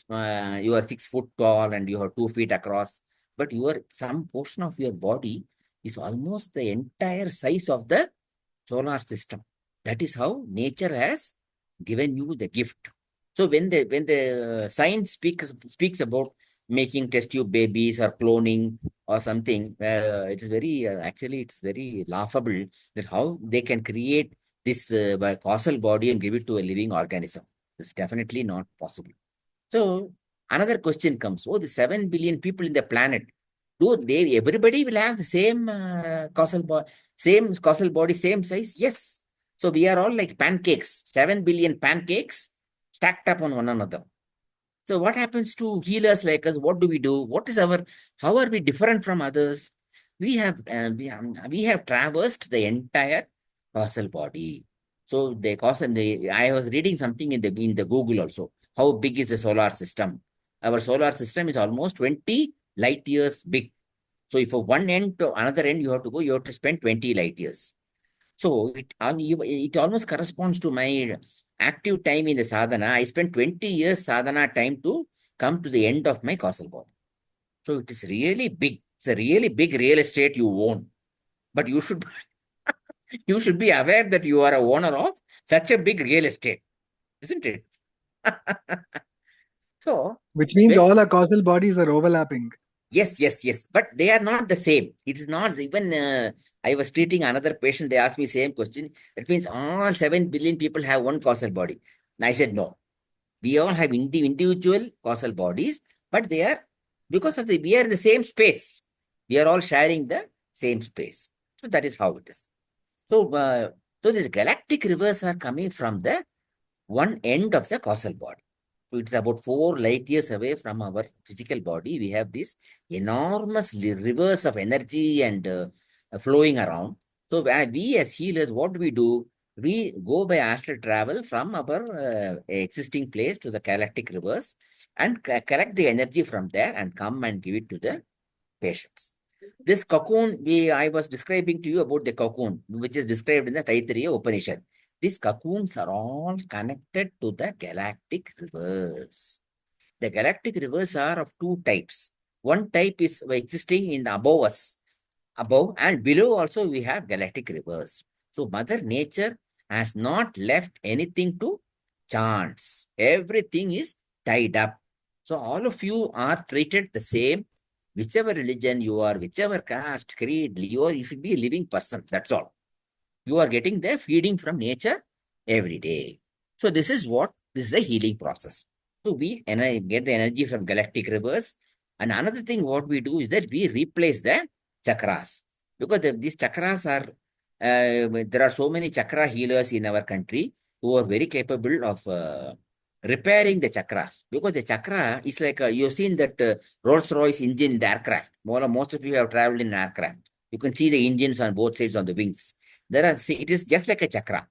6 foot tall and you are 2 feet across, but some portion of your body is almost the entire size of the solar system. That is how nature has given you the gift. So when the science speaks about making test tube babies or cloning or something, it is very actually it's very laughable that how they can create this by causal body and give it to a living organism. It's definitely not possible. So another question comes: oh, the 7 billion people in the planet, do they everybody will have the same causal body, same size? Yes. So we are all like pancakes, 7 billion pancakes stacked up on one another. So what happens to healers like us? What do we do? How are we different from others? We have traversed the entire causal body. So I was reading something in the Google also. How big is the solar system? Our solar system is almost 20 light years big. So if from one end to another end you have to go, you have to spend 20 light years. So it almost corresponds to my active time in the sadhana. I spent 20 years sadhana time to come to the end of my causal body. So it is really big. It's a really big real estate you own. But you should you should be aware that you are a owner of such a big real estate, isn't it? So Which means when all our causal bodies are overlapping. yes, yes, yes, but they are not the same. It is not even. I was treating another patient. They asked me same question. That means all 7 billion people have one causal body. And I said no. We all have individual causal bodies, but they are because of we are in the same space. We are all sharing the same space. So that is how it is. So, so these galactic rivers are coming from the one end of the causal body. So it's about 4 light years away from our physical body. We have these enormous rivers of energy and flowing around. So we as healers, what do? We go by astral travel from our existing place to the galactic rivers and collect the energy from there and come and give it to the patients. This cocoon, I was describing to you about the cocoon, which is described in the Taittiriya Upanishad. These cocoons are all connected to the galactic rivers. The galactic rivers are of two types. One type is existing in above us, above and below also we have galactic rivers. So Mother Nature has not left anything to chance. Everything is tied up. So all of you are treated the same. Whichever religion you are, whichever caste, creed, you should be a living person. That's all. You are getting the feeding from nature every day. So this is a healing process. So we get the energy from galactic rivers. And another thing what we do is that we replace the chakras. Because these chakras are, there are so many chakra healers in our country who are very capable of repairing the chakras. Because the chakra is like, you've seen that Rolls-Royce engine in the aircraft. Most of you have traveled in aircraft. You can see the engines on both sides on the wings. It is just like a chakra.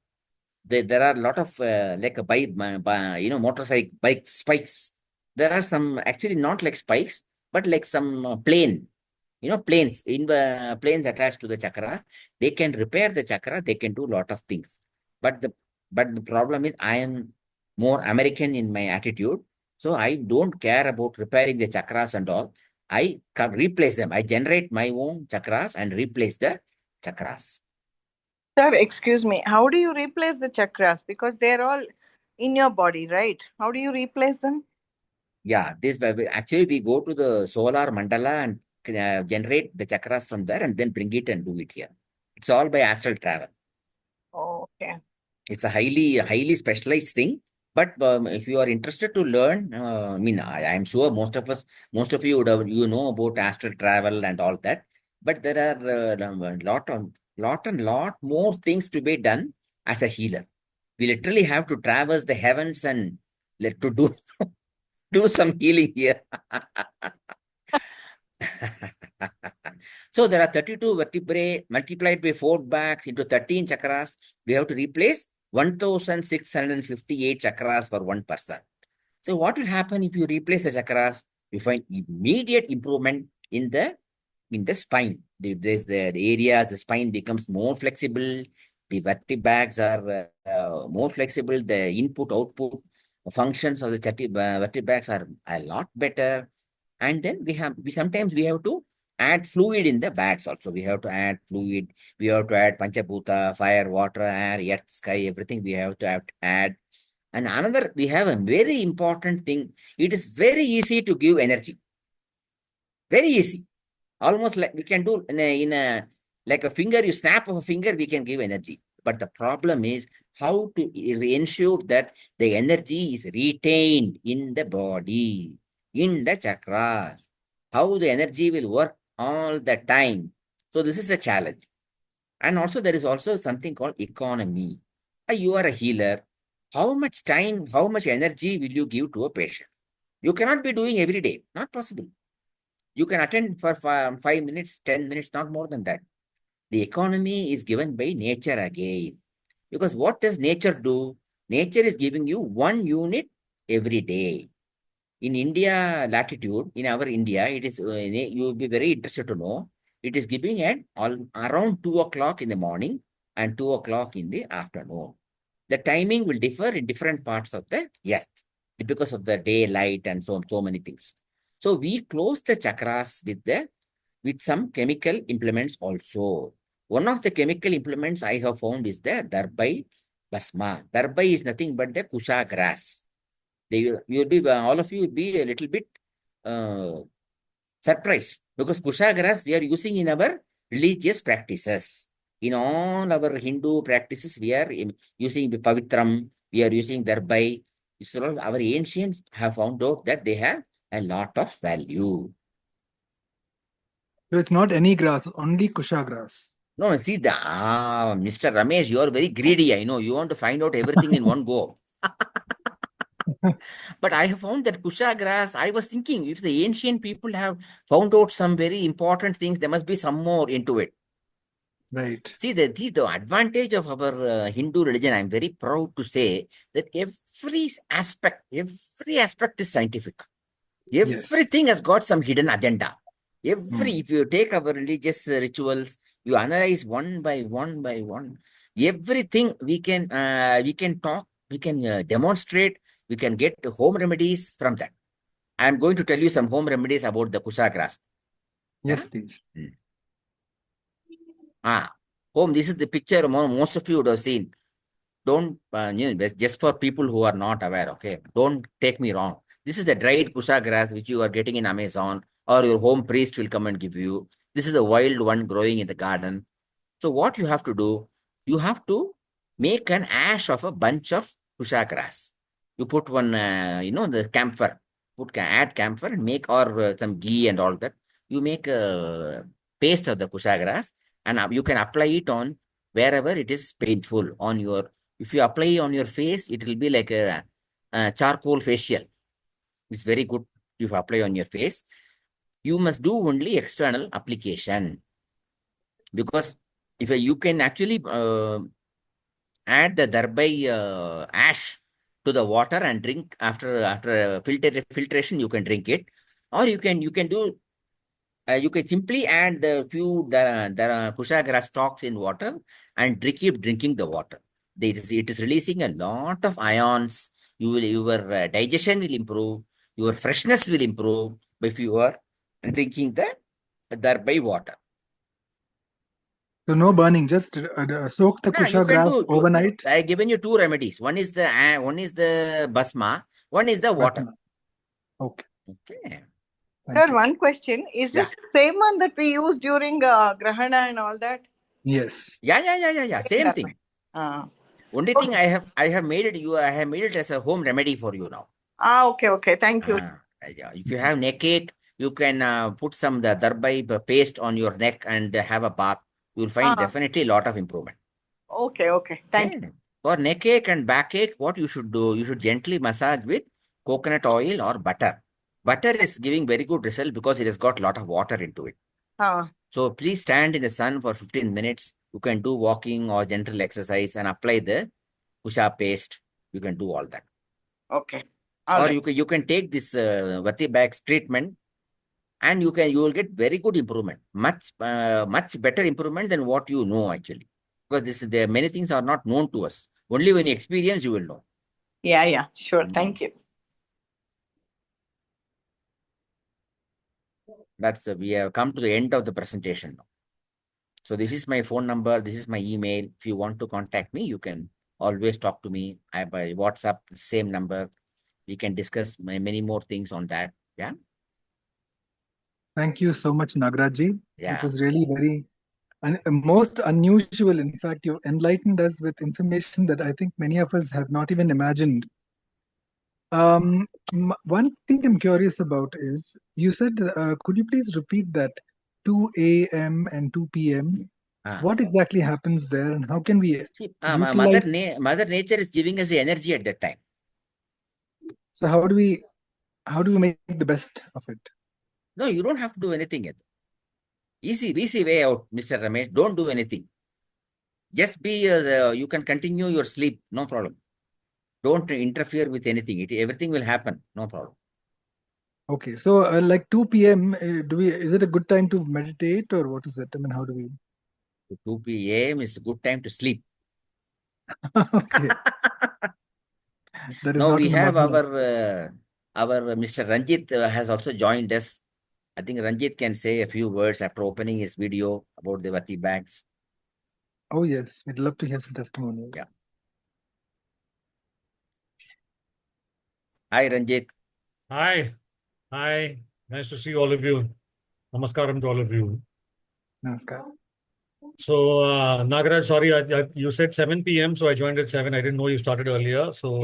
There are a lot of like a motorcycle bike spikes. There are some actually not like spikes, but like some planes in the planes attached to the chakra. They can repair the chakra. They can do a lot of things. But the problem is I am more American in my attitude, so I don't care about repairing the chakras and all. I can replace them. I generate my own chakras and replace the chakras. Sir, excuse me. How do you replace the chakras? Because they're all in your body, right? How do you replace them? Yeah, actually we go to the solar mandala and generate the chakras from there and then bring it and do it here. It's all by astral travel. Oh, okay. It's a highly specialized thing. But if you are interested to learn, I'm sure most of you would have, know about astral travel and all that. But there are lot more things to be done as a healer. We literally have to traverse the heavens and to do some healing here. So there are 32 vertebrae multiplied by 4 backs into 13 chakras. We have to replace 1,658 chakras for one person. So what will happen if you replace the chakras? You find immediate improvement in the spine. The area, the spine becomes more flexible. The vertebrae are more flexible. The input-output functions of the vertebrae are a lot better. And then sometimes we have to add fluid in the bags also. We have to add fluid. We have to add Panchabhuta, fire, water, air, earth, sky, everything we have to add. And we have a very important thing. It is very easy to give energy. Very easy. Almost like we can do like a finger, you snap of a finger, we can give energy. But the problem is how to ensure that the energy is retained in the body, in the chakras, how the energy will work all the time. So this is a challenge. And also there is also something called economy. You are a healer. How much time, how much energy will you give to a patient? You cannot be doing every day. Not possible. You can attend for 5 minutes, 10 minutes, not more than that. The economy is given by nature again. Because what does nature do? Nature is giving you 1 unit every day. In India latitude, in our India, it is you will be very interested to know. It is giving at around 2 o'clock in the morning and 2 o'clock in the afternoon. The timing will differ in different parts of the earth because of the daylight and so many things. So we close the chakras with some chemical implements also. One of the chemical implements I have found is the Darbai Basma. Darbai is nothing but the Kusha grass. All of you will be a little bit surprised because Kusha grass we are using in our religious practices. In all our Hindu practices, we are using Pavitram, we are using Darbai. So our ancients have found out that they have a lot of value. So it's not any grass, only kusha grass. No, see, Mr. Ramesh, you are very greedy. I know you want to find out everything in one go. But I have found that kusha grass, I was thinking if the ancient people have found out some very important things, there must be some more into it. Right. See, the advantage of our Hindu religion, I'm very proud to say that every aspect is scientific. Everything has got some hidden agenda. If you take our religious rituals, you analyze one by one, everything we can talk, we can demonstrate, we can get home remedies from that. I'm going to tell you some home remedies about the kusha grass. Yes, please. Home, this is the picture most of you would have seen. Don't, just for people who are not aware, okay? Don't take me wrong. This is the dried kusha grass which you are getting in Amazon, or your home priest will come and give you. This is the wild one growing in the garden. So what you have to do, you have to make an ash of a bunch of kusha grass. You put one, the camphor, add camphor and make, or some ghee and all that. You make a paste of the kusha grass, and you can apply it on wherever it is painful on your. If you apply on your face, it will be like a charcoal facial. It's very good if you apply on your face. You must do only external application, because if you can actually add the thereby ash to the water and drink after filtration, you can drink it, or you can do you can simply add the few the kusha grass stalks in water and keep drinking the water. It is releasing a lot of ions. Your digestion will improve, your freshness will improve if you are drinking the thereby water. So no burning, just soak the Yeah, you kusha can grass do. overnight. I given you two remedies. One is the basma. One is the water. Basma. Okay, Okay. thank Sir, you. one question. Is Yeah. this the same one that we use during Grahana and all that? Yes. Yeah. Same thing. Uh, Only thing I have made it. I have made it as a home remedy for you now. okay. Thank you. Yeah. If you have neck ache, you can put some the thereby paste on your neck and have a bath. You will find definitely a lot of improvement. Okay. Thank you. Okay. For neck ache and back ache, what you should do, you should gently massage with coconut oil or butter. Butter is giving very good result because it has got a lot of water into it. So please stand in the sun for 15 minutes. You can do walking or gentle exercise and apply the kusha paste. You can do all that. Okay. Or you can take this Vertebax treatment, and you will get very good improvement, much better improvement than what you know actually, because there many things are not known to us. Only when you experience you will know. Yeah. Sure. Thank you. We have come to the end of the presentation now. So this is my phone number. This is my email. If you want to contact me, you can always talk to me. I have a WhatsApp, same number. We can discuss many more things on that. Yeah. Thank you so much, Nagaraji. Yeah. It was really very most unusual. In fact, you enlightened us with information that I think many of us have not even imagined. One thing I'm curious about is, you said, could you please repeat that 2 a.m. and 2 p.m.? What exactly happens there, and how can we utilize? Mother Nature is giving us the energy at that time. So how do we make the best of it? No, you don't have to do anything yet. Easy way out, Mr. Ramesh. Don't do anything. Just be, you can continue your sleep, no problem. Don't interfere with anything. Everything will happen, no problem. Okay, so like 2 p.m., is it a good time to meditate, or what is it? I mean, how do we? 2 p.m. is a good time to sleep. Okay. That is Now not we in the have modern our Mr. Ranjit has also joined us. I think Ranjit can say a few words after opening his video about the Vertebax. Oh yes, we'd love to hear some testimonials. Yeah. Hi, Ranjit. Hi. Nice to see all of you. Namaskaram to all of you. Namaskar. So, Nagaraj, sorry, you said 7 p.m., so I joined at 7. I didn't know you started earlier. So,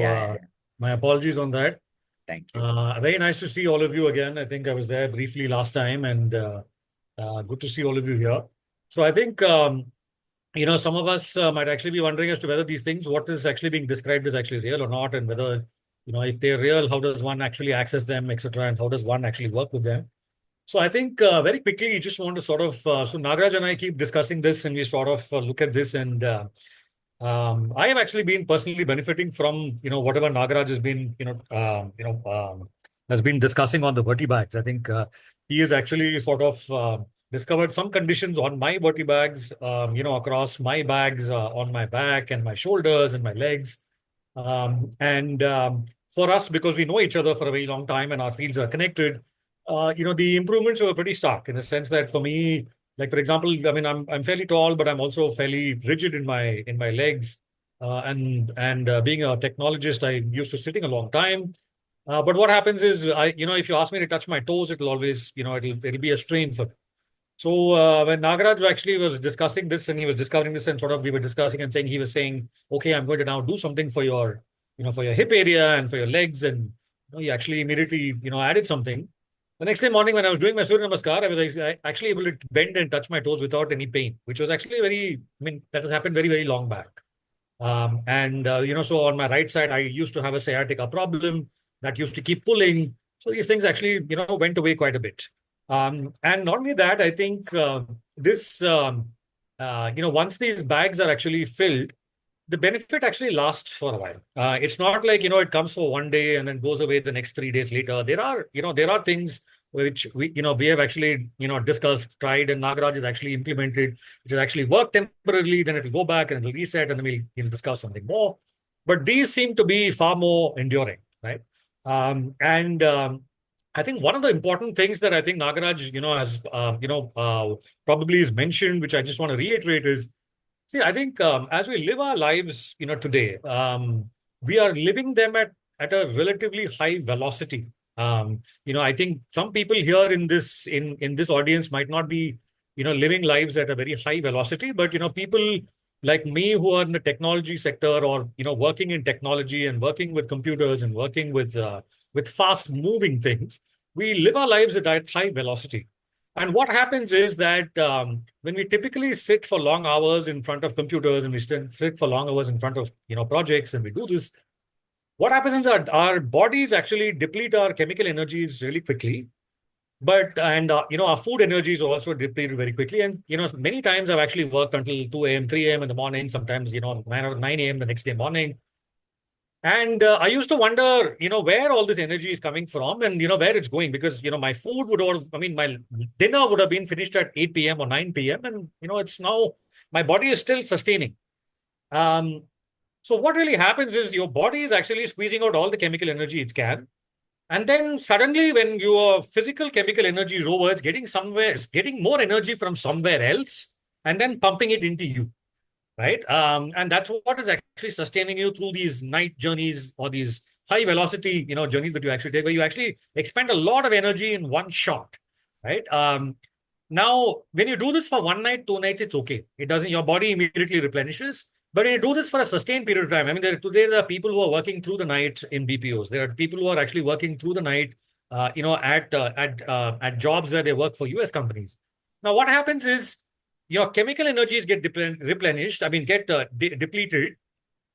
my apologies on that. Thank you. Very nice to see all of you again. I think I was there briefly last time, and good to see all of you here. So, I think, some of us might actually be wondering as to whether these things, what is actually being described, is actually real or not, and whether, if they're real, how does one actually access them, etc., and how does one actually work with them. So I think very quickly, you just want to sort of, so Nagaraj and I keep discussing this, and we sort of look at this, and I have actually been personally benefiting from, whatever Nagaraj has been, has been discussing on the vertebags. I think he has actually sort of discovered some conditions on my vertebags, across my bags, on my back and my shoulders and my legs. For us, because we know each other for a very long time and our fields are connected, the improvements were pretty stark, in the sense that for me, Like for example, I mean, I'm fairly tall, but I'm also fairly rigid in my legs. And being a technologist, I'm used to sitting a long time. But what happens is, if you ask me to touch my toes, it'll always, it'll be a strain for me. So when Nagaraj actually was discussing this, and he was discovering this, and sort of we were discussing and saying, he was saying, okay, I'm going to now do something for your, for your hip area and for your legs, and he actually immediately, added something. The next day morning, when I was doing my Surya Namaskar, I was actually able to bend and touch my toes without any pain, which was actually that has happened very, very long back. So on my right side, I used to have a sciatica problem that used to keep pulling. So these things actually, went away quite a bit. And not only that, I think once these bags are actually filled, the benefit actually lasts for a while. It's not like, it comes for one day and then goes away the next 3 days later. There are things which we have actually, discussed, tried, and Nagaraj has actually implemented, which has actually worked temporarily, then it'll go back and it'll reset, and then we'll discuss something more. But these seem to be far more enduring, right? I think one of the important things that I think Nagaraj, has, probably is mentioned, which I just want to reiterate is, see, I think as we live our lives, today, we are living them at a relatively high velocity. I think some people here in this audience might not be, living lives at a very high velocity, but people like me who are in the technology sector, or working in technology and working with computers and working with fast moving things, we live our lives at high velocity. And what happens is that when we typically sit for long hours in front of computers, and we sit for long hours in front of projects, and we do this, what happens is our bodies actually deplete our chemical energies really quickly. Our food energy is also depleted very quickly. And many times I've actually worked until 2 a.m., 3 a.m. in the morning, sometimes 9 a.m. the next day morning. And I used to wonder, where all this energy is coming from, and, where it's going, because, my food my dinner would have been finished at 8 p.m. or 9 p.m. And, it's now, my body is still sustaining. So what really happens is your body is actually squeezing out all the chemical energy it can. And then suddenly when your physical chemical energy is over, it's getting more energy from somewhere else and then pumping it into you. Right. And that's what is actually sustaining you through these night journeys, or these high velocity, journeys that you actually take, where you actually expend a lot of energy in one shot. Right. Now, when you do this for 1 night, 2 nights, it's okay. It doesn't, your body immediately replenishes. But when you do this for a sustained period of time, today there are people who are working through the night in BPOs. There are people who are actually working through the night, at jobs where they work for US companies. Now, what happens is, your chemical energies get replenished, depleted.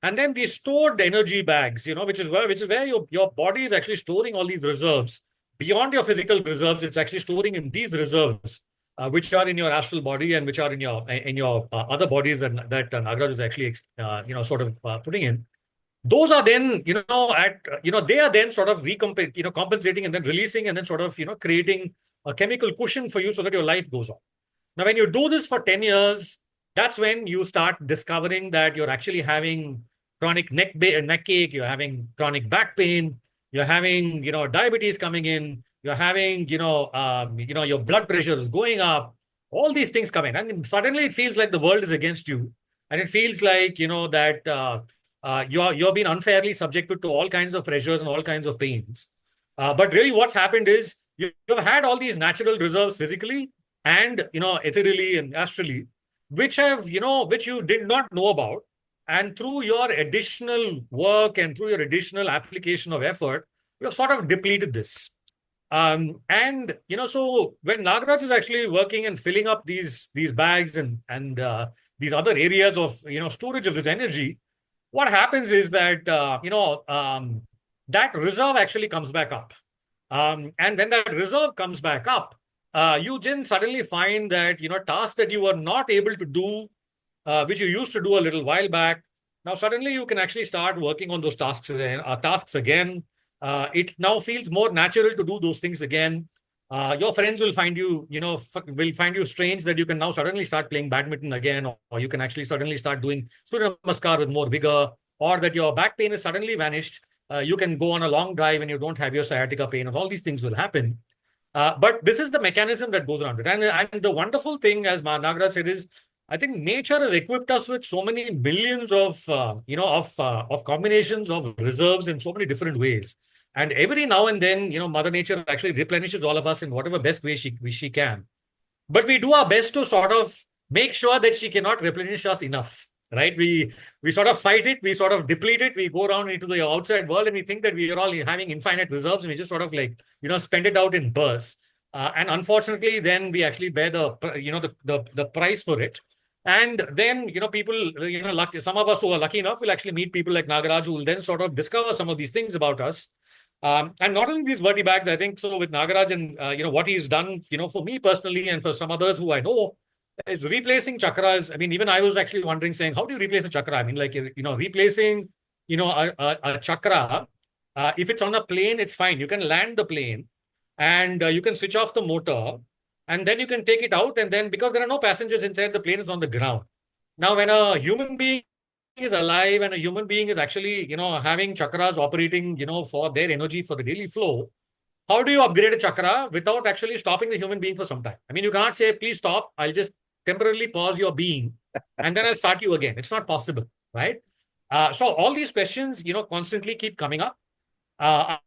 And then these stored energy bags, which is where your body is actually storing all these reserves. Beyond your physical reserves, it's actually storing in these reserves, which are in your astral body and which are in your other bodies that Nagaraj is actually, putting in. Those are then, they are then sort of compensating and then releasing and then sort of, creating a chemical cushion for you so that your life goes on. Now, when you do this for 10 years, that's when you start discovering that you're actually having chronic neck ache, you're having chronic back pain, you're having, diabetes coming in, you're having, your blood pressure is going up, all these things come in. And suddenly it feels like the world is against you. And it feels like, that you're being unfairly subjected to all kinds of pressures and all kinds of pains. But really what's happened is you've had all these natural reserves physically, and ethereally and astrally, which you did not know about, and through your additional work and through your additional application of effort, you have sort of depleted this. So when Nagaraj is actually working and filling up these bags and these other areas of storage of this energy, what happens is that that reserve actually comes back up, and when that reserve comes back up, you then suddenly find that, tasks that you were not able to do, which you used to do a little while back, now suddenly you can actually start working on those tasks again. It now feels more natural to do those things again. Your friends will find you, strange that you can now suddenly start playing badminton again, or you can actually suddenly start doing Surya Namaskar with more vigor, or that your back pain is suddenly vanished. You can go on a long drive and you don't have your sciatica pain, and all these things will happen. But this is the mechanism that goes around it. And the wonderful thing, as Nagaraj said, is I think nature has equipped us with so many millions of combinations of reserves in so many different ways. And every now and then, Mother Nature actually replenishes all of us in whatever best way she can. But we do our best to sort of make sure that she cannot replenish us enough, right? We sort of fight it, we sort of deplete it, we go around into the outside world and we think that we are all having infinite reserves and we just sort of like, spend it out in bursts. And unfortunately, then we actually bear the price for it. And then, people, lucky, some of us who are lucky enough will actually meet people like Nagaraj who will then sort of discover some of these things about us. And not only these vertibags, I think so with Nagaraj and, what he's done, for me personally and for some others who I know, is replacing chakras. I mean, even I was actually wondering, saying, how do you replace a chakra? I mean, like, replacing, a chakra, if it's on a plane, it's fine. You can land the plane and you can switch off the motor and then you can take it out. And then because there are no passengers inside, the plane is on the ground. Now, when a human being is alive and a human being is actually, having chakras operating, for their energy for the daily flow, how do you upgrade a chakra without actually stopping the human being for some time? I mean, you can't say, please stop. I'll just temporarily pause your being and then I'll start you again. It's not possible, right? So all these questions, constantly keep coming up.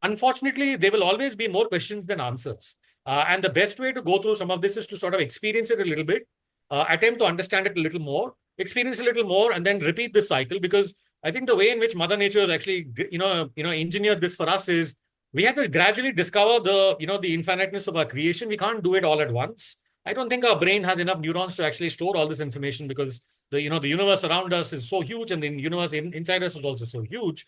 Unfortunately, there will always be more questions than answers. And the best way to go through some of this is to sort of experience it a little bit, attempt to understand it a little more, experience a little more, and then repeat this cycle. Because I think the way in which Mother Nature has actually, engineered this for us is we have to gradually discover the infiniteness of our creation. We can't do it all at once. I don't think our brain has enough neurons to actually store all this information because the universe around us is so huge and the universe inside us is also so huge.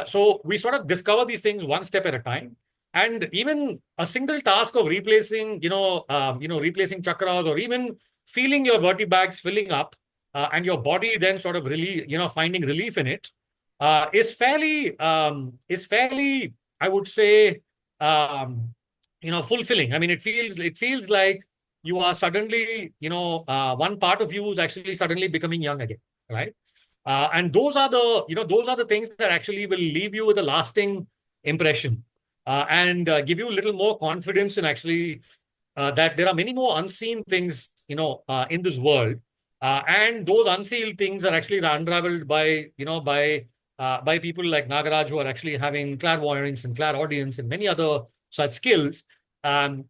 So we sort of discover these things one step at a time. And even a single task of replacing, replacing chakras or even feeling your vertebrae filling up and your body then sort of really, finding relief in it is fairly, I would say, fulfilling. I mean, it feels like you are suddenly, one part of you is actually suddenly becoming young again, right? And those are the things that actually will leave you with a lasting impression and give you a little more confidence in actually that there are many more unseen things, in this world. And those unseen things are actually unraveled by people like Nagaraj who are actually having clairvoyance and clairaudience and many other such skills. And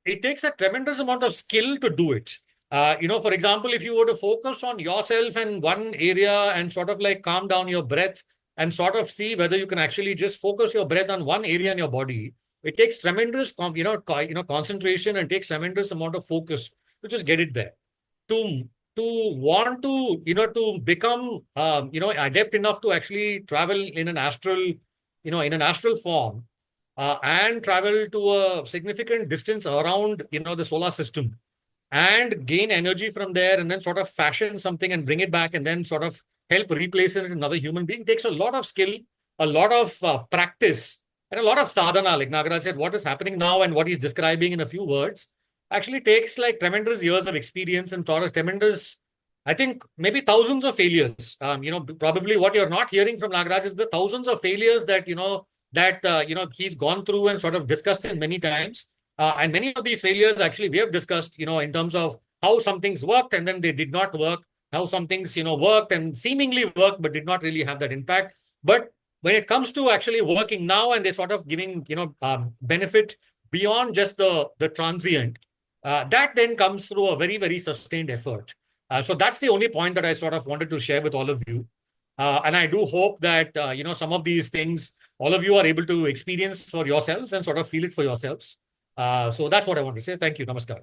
it takes a tremendous amount of skill to do it. For example, if you were to focus on yourself in one area and sort of like calm down your breath and sort of see whether you can actually just focus your breath on one area in your body, it takes tremendous, concentration and takes tremendous amount of focus to just get it there. To want to, to become, adept enough to actually travel in an astral form and travel to a significant distance around, the solar system and gain energy from there and then sort of fashion something and bring it back and then sort of help replace it in another human being takes a lot of skill, a lot of practice, and a lot of sadhana. Like Nagaraj said, what is happening now and what he's describing in a few words actually takes like tremendous years of experience and tremendous, I think, maybe thousands of failures. Probably what you're not hearing from Nagaraj is the thousands of failures that, he's gone through and sort of discussed in many times. And many of these failures actually we have discussed, in terms of how some things worked and then they did not work, how some things, worked and seemingly worked, but did not really have that impact. But when it comes to actually working now and they're sort of giving, benefit beyond just the transient, that then comes through a very, very sustained effort. So that's the only point that I sort of wanted to share with all of you. And I do hope that, some of these things, all of you are able to experience for yourselves and sort of feel it for yourselves. So that's what I want to say. Thank you. Namaskar.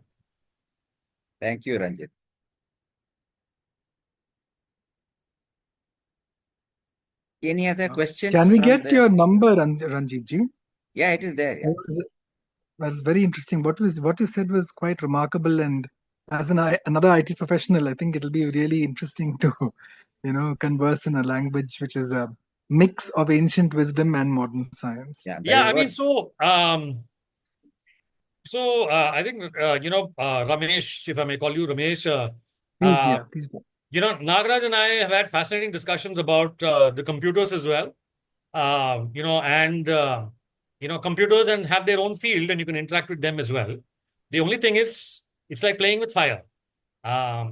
Thank you, Ranjit. Any other questions? Can we get your number, Ranjit ji? Yeah, it is there. Yeah. That's very interesting. What you said was quite remarkable, and as another IT professional, I think it'll be really interesting to, converse in a language which is a mix of ancient wisdom and modern science. Yeah, I mean, so I think Ramesh, if I may call you Ramesh, please do. Nagaraj and I have had fascinating discussions about the computers as well. And computers and have their own field and you can interact with them as well. The only thing is, it's like playing with fire.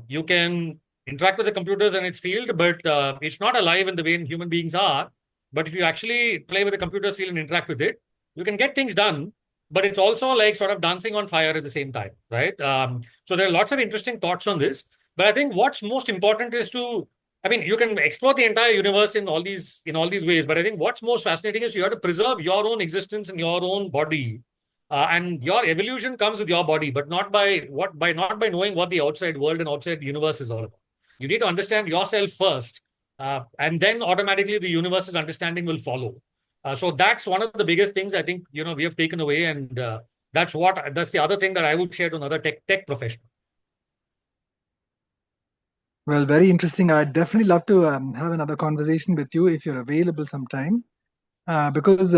You can interact with the computers and its field, but it's not alive in the way human beings are. But if you actually play with the computer's field and interact with it, you can get things done. But it's also like sort of dancing on fire at the same time, right? So there are lots of interesting thoughts on this. But I think what's most important is to, I mean, you can explore the entire universe in all these ways. But I think what's most fascinating is you have to preserve your own existence in your own body, and your evolution comes with your body, but not by knowing what the outside world and outside universe is all about. You need to understand yourself first, and then automatically the universe's understanding will follow. So that's one of the biggest things I think we have taken away, and that's the other thing that I would share to another tech professional. Well, very interesting. I'd definitely love to have another conversation with you if you're available sometime, because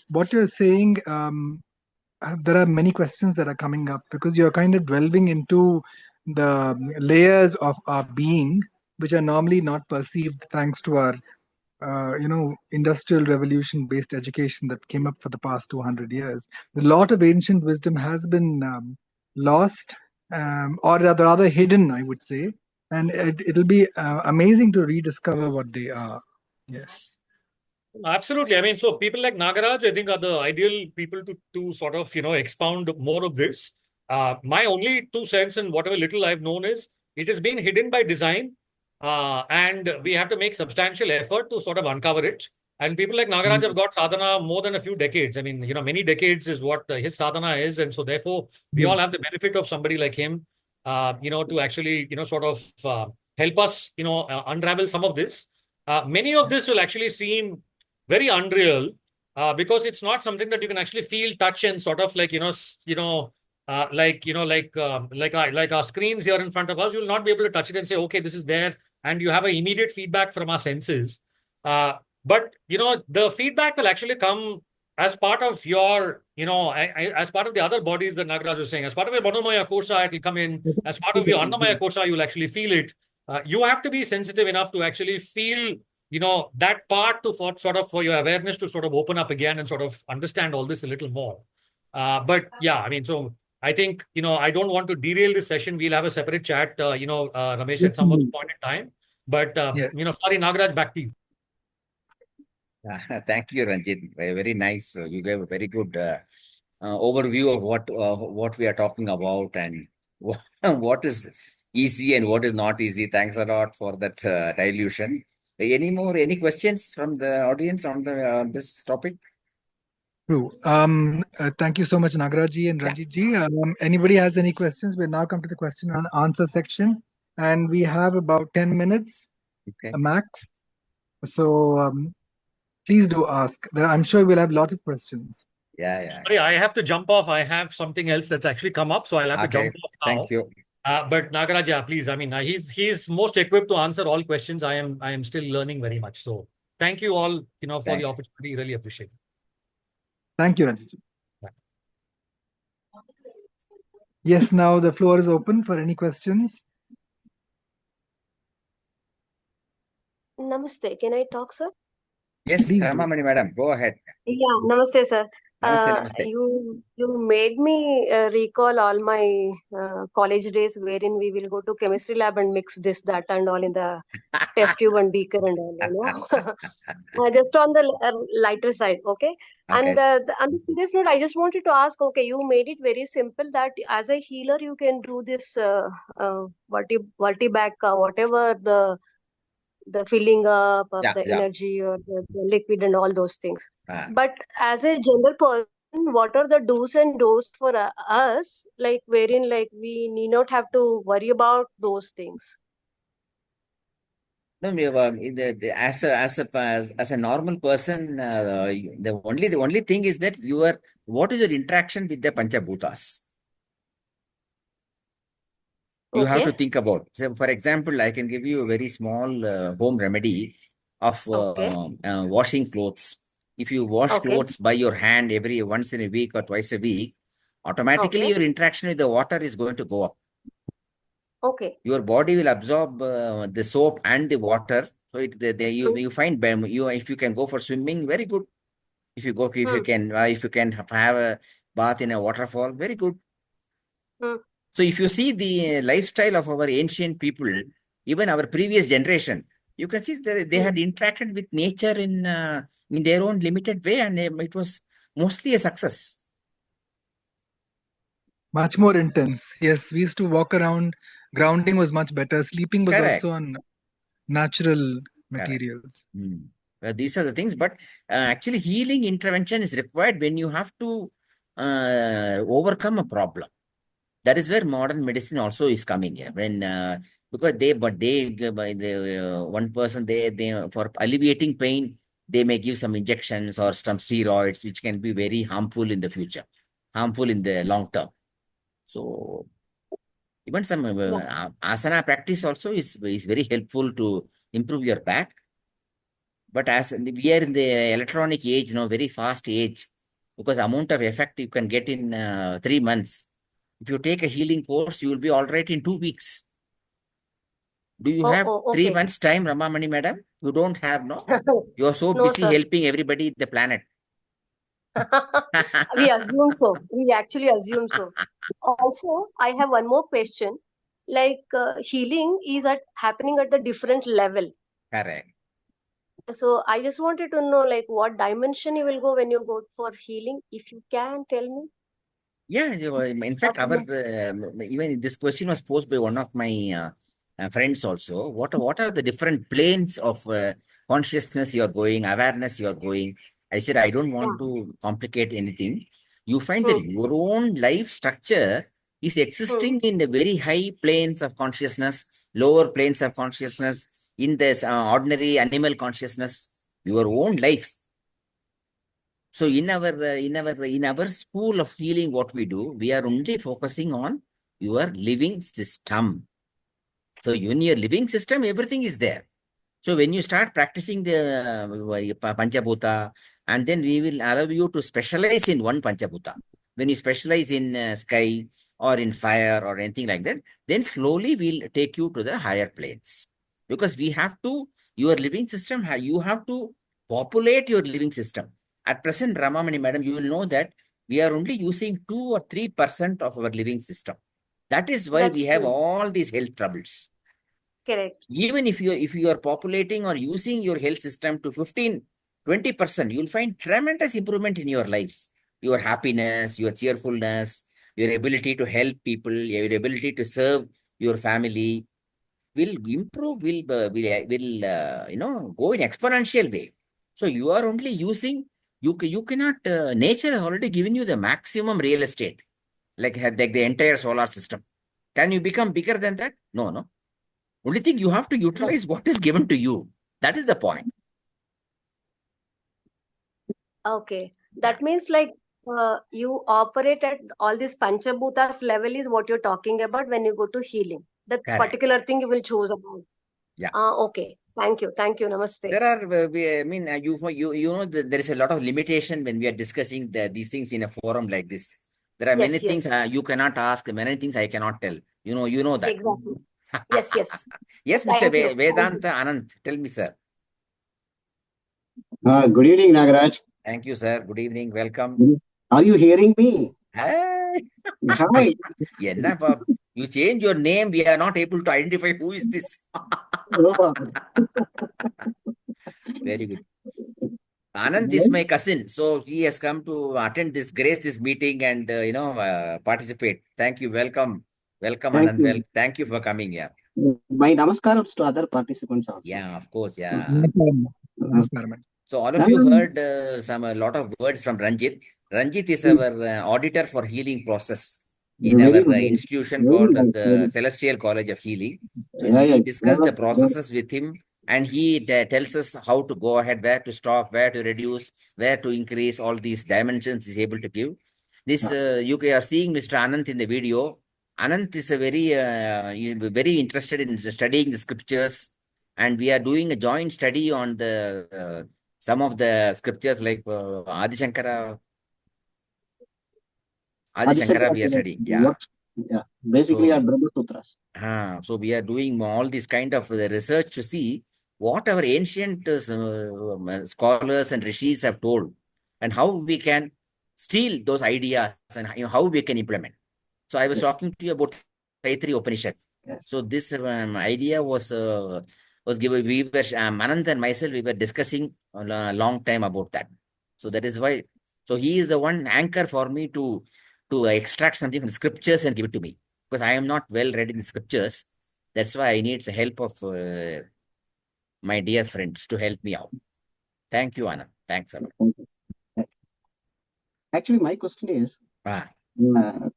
what you're saying, there are many questions that are coming up because you're kind of delving into the layers of our being, which are normally not perceived thanks to our, industrial revolution based education that came up for the past 200 years. A lot of ancient wisdom has been lost, or rather hidden, I would say. And it'll be amazing to rediscover what they are. Yes. Absolutely. I mean, so people like Nagaraj, I think, are the ideal people to sort of, expound more of this. My only 2 cents in whatever little I've known is it has been hidden by design, and we have to make substantial effort to sort of uncover it. And people like Nagaraj have got sadhana more than a few decades. I mean, many decades is what his sadhana is. And so therefore, we all have the benefit of somebody like him, to actually, sort of help us, unravel some of this. Many of this will actually seem very unreal, because it's not something that you can actually feel, touch, and sort of like like our screens here in front of us. You'll not be able to touch it and say, okay, this is there, and you have an immediate feedback from our senses. But the feedback will actually come as part of your, as part of the other bodies that Nagaraj was saying. As part of your Manomaya Kosha, it will come in. As part of your Annamaya Kosha, you'll actually feel it. You have to be sensitive enough to actually feel that part to for your awareness to sort of open up again and sort of understand all this a little more. But yeah, I mean, so I think, I don't want to derail this session. We'll have a separate chat, Ramesh, at some other point in time. But, Yes. sorry, Nagaraj, back to you. Thank you, Ranjit. Very nice. You gave a very good overview of what we are talking about and what is easy and what is not easy. Thanks a lot for that dilution. Any questions from the audience on this topic? True. Thank you so much, Nagaraji and Yeah. Ranjit ji. Anybody has any questions? We'll now come to the question and answer section. And we have about 10 minutes Okay. max. So please do ask. I'm sure we'll have a lot of questions. Yeah. Sorry, I have to jump off. I have something else that's actually come up, so I'll have to jump off now. Thank you. But Nagaraj, yeah, please. I mean, he's most equipped to answer all questions. I am still learning very much. So thank you all, for the opportunity. Really appreciate it. Thank you, Ranjit ji. Bye. Yes, now the floor is open for any questions. Namaste. Can I talk, sir? Yes, Please do. Ramamani madam, go ahead. Yeah, namaste, sir. Namaste. You made me recall all my college days wherein we will go to chemistry lab and mix this, that, and all in the test tube and beaker and all, just on the lighter side, okay? And on the serious note, I just wanted to ask, okay, you made it very simple that as a healer, you can do this vertiback, whatever the filling up of the energy or the liquid and all those things. But as a general person, what are the do's and don'ts for us, like wherein like we need not have to worry about those things? No, as a normal person, the only thing is that what is your interaction with the Panchabhutas? You have to think about. So, for example, I can give you a very small home remedy of washing clothes. If you wash clothes by your hand once in a week or twice a week, automatically your interaction with the water is going to go up. Okay. Your body will absorb the soap and the water. So you find if you can go for swimming, very good. If you go, if you can have a bath in a waterfall, very good. Hmm. So if you see the lifestyle of our ancient people, even our previous generation, you can see that they had interacted with nature in their own limited way, and it was mostly a success. Much more intense. Yes, we used to walk around. Grounding was much better. Sleeping was Correct. also on natural Correct. materials. Well, these are the things, but actually healing intervention is required when you have to overcome a problem. That is where modern medicine also is coming here. When because by the one person they for alleviating pain, they may give some injections or some steroids, which can be very harmful in the future, harmful in the long term. So even some asana practice also is very helpful to improve your back. But as we are in the electronic age, very fast age, because amount of effect you can get in 3 months. If you take a healing course, you will be all right in 2 weeks. Do you have Oh, 3 okay. months time, Ramamani madam? You don't have, no? You are so No, busy sir. helping everybody in the planet. We assume so. We actually assume so. Also, I have one more question. Like healing is happening at the different level. Correct. So I just wanted to know, like, what dimension you will go when you go for healing. If you can tell me. Yeah, in fact, What even this question was posed by one of my friends also. What are the different planes of consciousness you are going, awareness you are going? I said, I don't want Yeah. to complicate anything. You find that your own life structure is existing in the very high planes of consciousness, lower planes of consciousness, in this ordinary animal consciousness, your own life. So in our school of healing, what we do, we are only focusing on your living system. So in your living system, everything is there. So when you start practicing the Panchabhuta, and then we will allow you to specialize in one Panchabhuta. When you specialize in sky or in fire or anything like that, then slowly we'll take you to the higher planes. Because we have to, your living system, you have to populate your living system. At present, Ramamani madam, you will know that we are only using 2 or 3% of our living system. That is why we That's have true. all these health troubles. Correct. Even if you are populating or using your health system to 15-20%, you'll find tremendous improvement in your life. Your happiness, your cheerfulness, your ability to help people, your ability to serve your family will improve, will go in exponential way. So you are only using, you cannot, nature has already given you the maximum real estate, like the entire solar system. Can you become bigger than that? No, no. Only thing, you have to utilize what is given to you. That is the point. Okay. Yeah. That means like you operate at all these Panchabhutas level is what you're talking about when you go to healing. That Correct. particular thing you will choose about. Yeah. Okay. Thank you. Thank you. Namaste. There are, there is a lot of limitation when we are discussing these things in a forum like this. There are many Yes, things yes. you cannot ask, many things I cannot tell. You know that. Exactly. Yes, yes. Yes, Mr. Thank you. Thank you. Vedanta Anant, tell me, sir. Good evening, Nagaraj. Thank you, sir. Good evening. Welcome. Are you hearing me? Hi. Hi. Enna, you change your name, we are not able to identify who is this. Oh, Very good. Anand is my cousin, so he has come to attend this meeting and participate. Thank you. Welcome. thank Anand. you. Thank you for coming. Yeah. My namaskarams to other participants also. Yeah, of course. Yeah. Namaskaram. Namaskaram. So all of you heard a lot of words from Ranjit. Ranjit is our auditor for healing process in Very our good. institution Very called as nice. the Celestial College of Healing. So Yeah, yeah. we discuss the processes with him, and he tells us how to go ahead, where to stop, where to reduce, where to increase. All these dimensions is able to give. This you are seeing Mr. Anant in the video. Anant is a very interested in studying the scriptures, and we are doing a joint study on the some of the scriptures like Adi Shankara we are studying. Yeah. Yeah. Basically, So, our Brahma Sutras. so we are doing all this kind of research to see what our ancient scholars and rishis have told. and how we can steal those ideas and how we can implement. So I was Yes. talking to you about Taittiriya Upanishad. Yes. So this idea was given. We were Anand and myself, we were discussing a long time about that. So that is why. So he is the one anchor for me to extract something from scriptures and give it to me, because I am not well read in the scriptures. That's why I need the help of my dear friends to help me out. Thank you, Anand. Thanks a lot. Thank you. Actually, my question is Ah,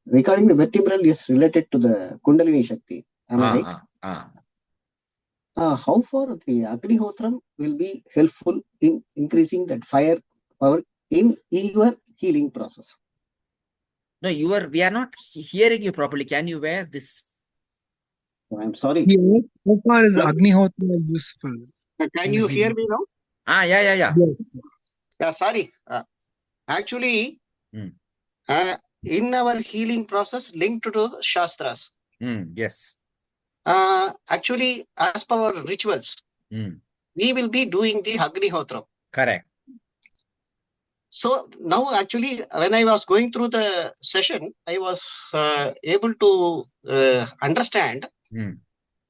regarding the vertebral is related to the Kundalini Shakti. Am I right? How far the Agnihotram will be helpful in increasing that fire power in your healing process? No, we are not hearing you properly. Can you wear this? I'm sorry. Yeah, how far is Agnihotra useful? Can you hear me now? Yeah. Yes. Yeah, sorry. Actually, Hmm. in our healing process linked to the Shastras, Yes. actually, as per our rituals, we will be doing the Agnihotram. Correct. So now, actually, when I was going through the session, I was able to understand.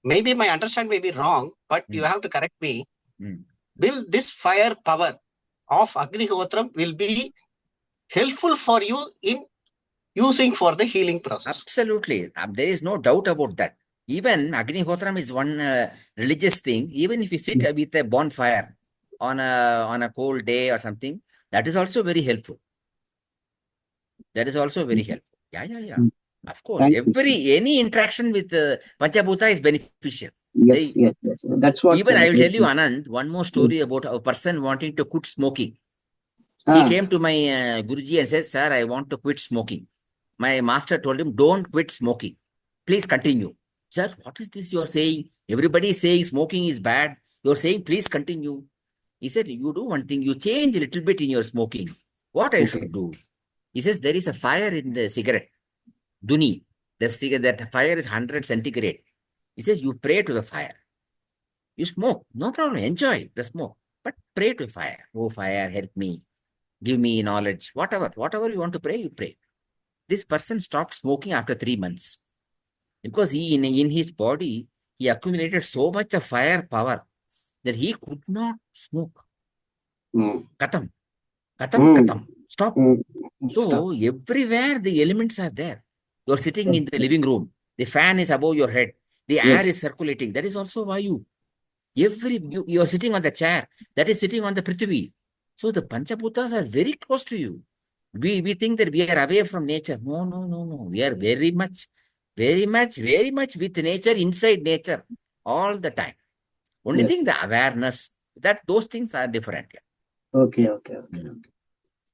Maybe my understanding may be wrong, but you have to correct me. Will this fire power of Agnihotram will be helpful for you in using for the healing process? Absolutely. There is no doubt about that. Even Agnihotram is one religious thing. Even if you sit with a bonfire on a cold day or something, that is also very helpful. That is also very helpful. Yeah. Of course, any interaction with Panchabhuta is beneficial. Yes. That's what. Even I will tell you, Anand, one more story about a person wanting to quit smoking. He came to my Guruji and said, "Sir, I want to quit smoking." My master told him, "Don't quit smoking. Please continue." "Sir, what is this you're saying? Everybody is saying smoking is bad. You're saying, please continue." He said, "You do one thing, you change a little bit in your smoking. What I should do?" He says, "There is a fire in the cigarette. Duni. That fire is 100 centigrade. He says, you pray to the fire. You smoke. No problem. Enjoy the smoke. But pray to fire. Oh, fire, help me. Give me knowledge. Whatever you want to pray, you pray." This person stopped smoking after 3 months because he in his body, he accumulated so much of fire power that he could not smoke. Katam. Stop. So everywhere the elements are there. You're sitting in the living room. The fan is above your head. The air is circulating. That is also Vayu. You're sitting on the chair. That is sitting on the Prithvi. So the Panchabhutas are very close to you. We think that we are away from nature. No. We are very much with nature, inside nature, all the time. Only thing, the awareness, that those things are different. Okay.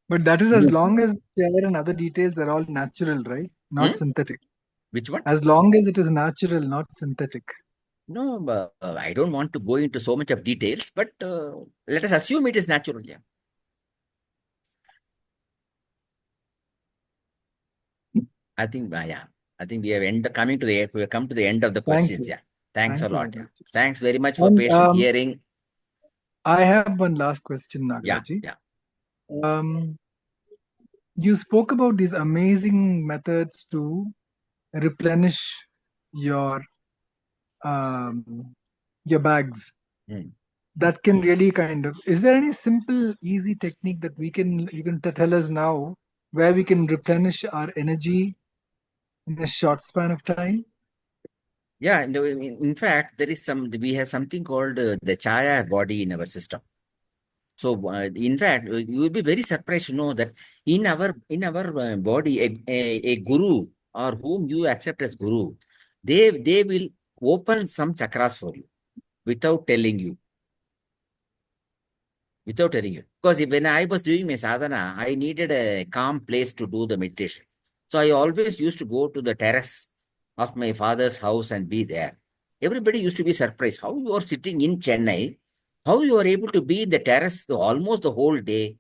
But that is as long as chair and other details are all natural, right? Not synthetic. Which one? As long as it is natural, not synthetic. No, I don't want to go into so much of details, but let us assume it is natural. Yeah. I think we have come to the end of the questions. Yeah. Thanks a lot. Yeah. Thanks very much for patient hearing. I have one last question, Nagaraji. Yeah. You spoke about these amazing methods to replenish your bags. That can really is there any simple, easy technique that you can tell us now where we can replenish our energy in a short span of time? Yeah, in fact, we have something called the Chaya body in our system. So, in fact, you will be very surprised to know that in our body, a guru or whom you accept as guru, they will open some chakras for you without telling you. Because when I was doing my sadhana, I needed a calm place to do the meditation. So I always used to go to the terrace of my father's house and be there. Everybody used to be surprised. How you are sitting in Chennai, how you are able to be in the terrace almost the whole day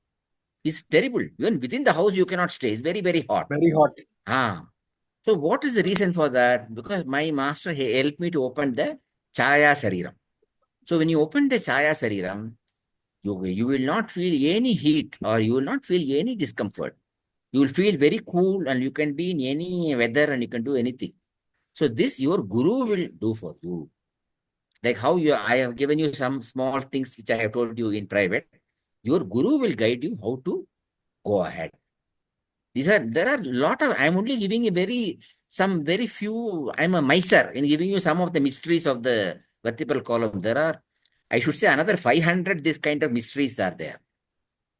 is terrible. Even within the house, you cannot stay. It's very, very hot. Very hot. So what is the reason for that? Because my master helped me to open the Chaya Sariram. So when you open the Chaya Sariram, You will not feel any heat or you will not feel any discomfort. You will feel very cool and you can be in any weather and you can do anything. So this your guru will do for you. Like how I have given you some small things which I have told you in private. Your guru will guide you how to go ahead. There are a lot of, I'm only giving a some very few, I'm a miser in giving you some of the mysteries of the vertebral column. There are, I should say, another 500, this kind of mysteries are there.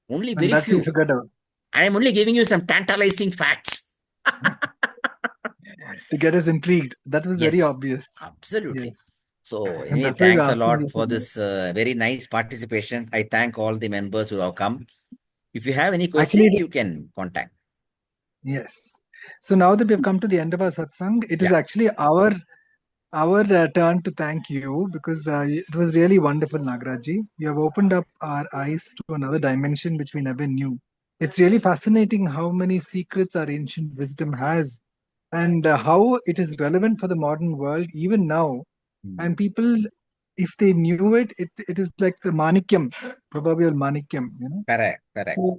Only And very that's you few. figured out. I am only giving you some tantalizing facts. To get us intrigued. That was very Yes, obvious. absolutely. Yes. So And anyway, that's why we're thanks a asking lot you for to do this very nice participation. I thank all the members who have come. If you have any it. Actually, questions, you can contact. yes. So now that we've come to the end of our satsang, it is Yeah. actually our turn to thank you because it was really wonderful, Nagaraji. You have opened up our eyes to another dimension which we never knew. It's really fascinating how many secrets our ancient wisdom has and how it is relevant for the modern world even now. And people, if they knew it, it is like the manikyam, proverbial manikyam, you know. Correct, correct. So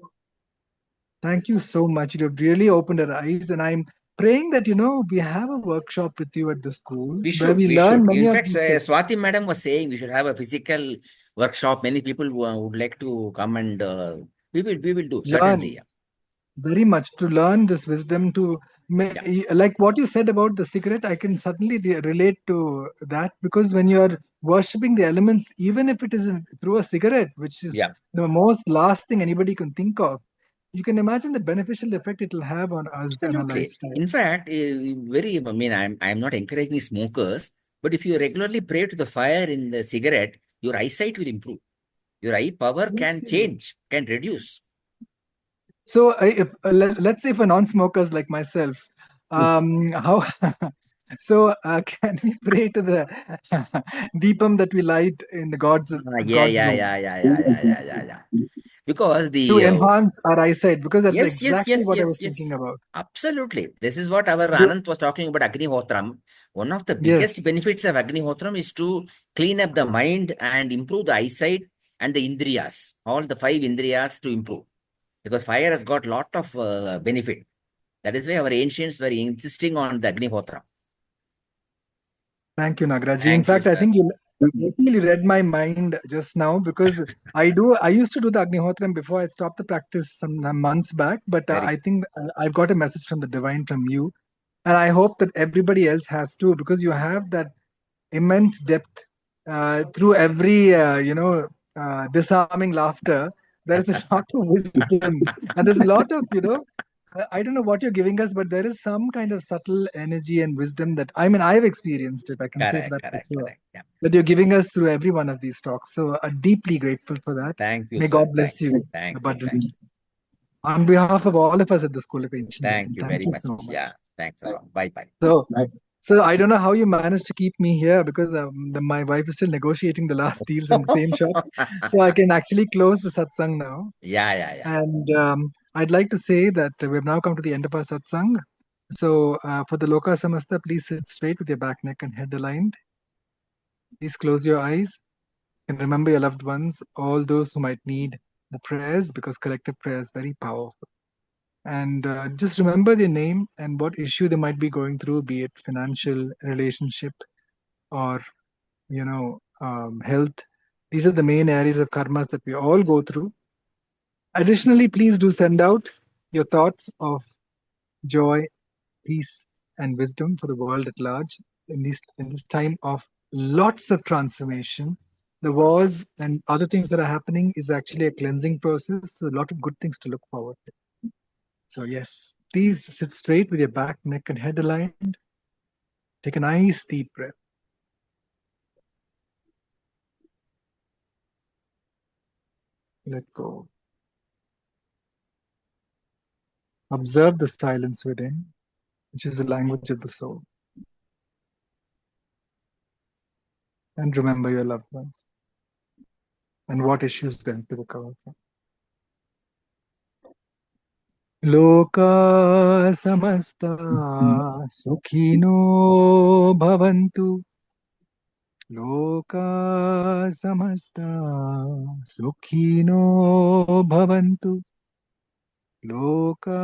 thank you so much. You have really opened our eyes, and I'm praying that we have a workshop with you at the school We where should, we we learn should. many In of fact, these things. Swati madam was saying we should have a physical workshop. Many people would like to come and we will do certainly. Learn Yeah. very much to learn this wisdom Yeah. like what you said about the cigarette. I can certainly relate to that because when you're worshipping the elements, even if it is through a cigarette, which is Yeah. the most last thing anybody can think of, you can imagine the beneficial effect it will have on us and our Absolutely. lifestyle. In fact, I mean, I'm not encouraging smokers, but if you regularly pray to the fire in the cigarette, your eyesight will improve. Your eye power Yes, can you will. change, can reduce. So, let's say for non-smokers like myself, how? So, can we pray to the deepam that we light in the Yeah, God's yeah, room yeah, yeah, yeah, yeah, yeah, yeah, yeah. Because to the enhance our eyesight? Because that's yes, yes, exactly yes, what I yes, was thinking yes. about. Absolutely. This is what our Do, Anant was talking about Agnihotram. One of the biggest yes, benefits of Agnihotram is to clean up the mind and improve the eyesight and the indriyas, all the five indriyas to improve. Because fire has got lot of benefit. That is why our ancients were insisting on the Agnihotra. thank you, Nagaraji. In Thank you, fact, I sir. think you really read my mind just now because I used to do the Agnihotram before I stopped the practice some months back, but Very I good. think I've got a message from the divine from you. And I hope that everybody else has too, because you have that immense depth through every, disarming laughter. There is a lot of wisdom, and there's a lot of, I don't know what you're giving us, but there is some kind of subtle energy and wisdom that I mean I've experienced it. I can say for Correct, that for correct, sure. correct. Yeah. That you're giving us through every one of these talks. So deeply grateful for that. Thank you, May sir. God bless you Thank you. Thank abundantly. you. On behalf of all of us at the School of Ancient Wisdom, Thank you thank very you much. so Yeah. much. Thanks a lot. Bye bye. So I don't know how you managed to keep me here because my wife is still negotiating the last deals in the same shop. So I can actually close the satsang now. Yeah, yeah, yeah. And I'd like to say that we've now come to the end of our satsang. So for the Loka Samasta, please sit straight with your back, neck, and head aligned. Please close your eyes and remember your loved ones, all those who might need the prayers, because collective prayer is very powerful. And just remember their name and what issue they might be going through, be it financial, relationship, or health. These are the main areas of karmas that we all go through. Additionally, please do send out your thoughts of joy, peace, and wisdom for the world at large in this time of lots of transformation. The wars and other things that are happening is actually a cleansing process, so a lot of good things to look forward to. So yes, please sit straight with your back, neck, and head aligned. Take a nice deep breath. Let go. Observe the silence within, which is the language of the soul. And remember your loved ones and what issues they have to recover from. Loka samasta sukhino bhavantu Loka samasta sukhino bhavantu. Loka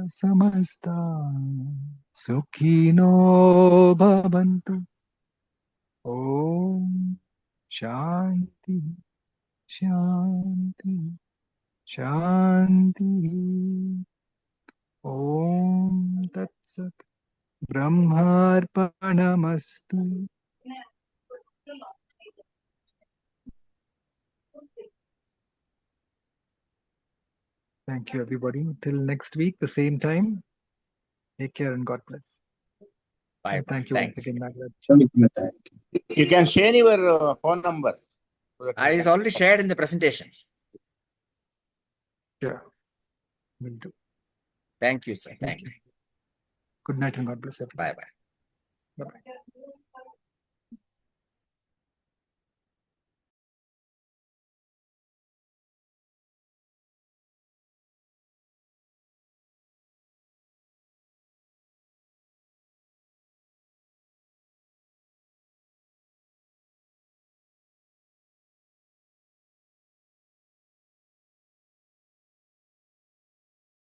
samasta sukhino bhavantu. Om Shanti Shanti Shanti. Om Tat Sat. Brahmarpanamastu. Thank you, everybody. Till next week, the same time. Take care and God bless. Bye. And thank you once again, Nagaraj. You can share your phone number. It's already shared in the presentation. Sure. Will do. Thank you, sir. Thank you. Good night and God bless everyone. Bye-bye. Bye-bye.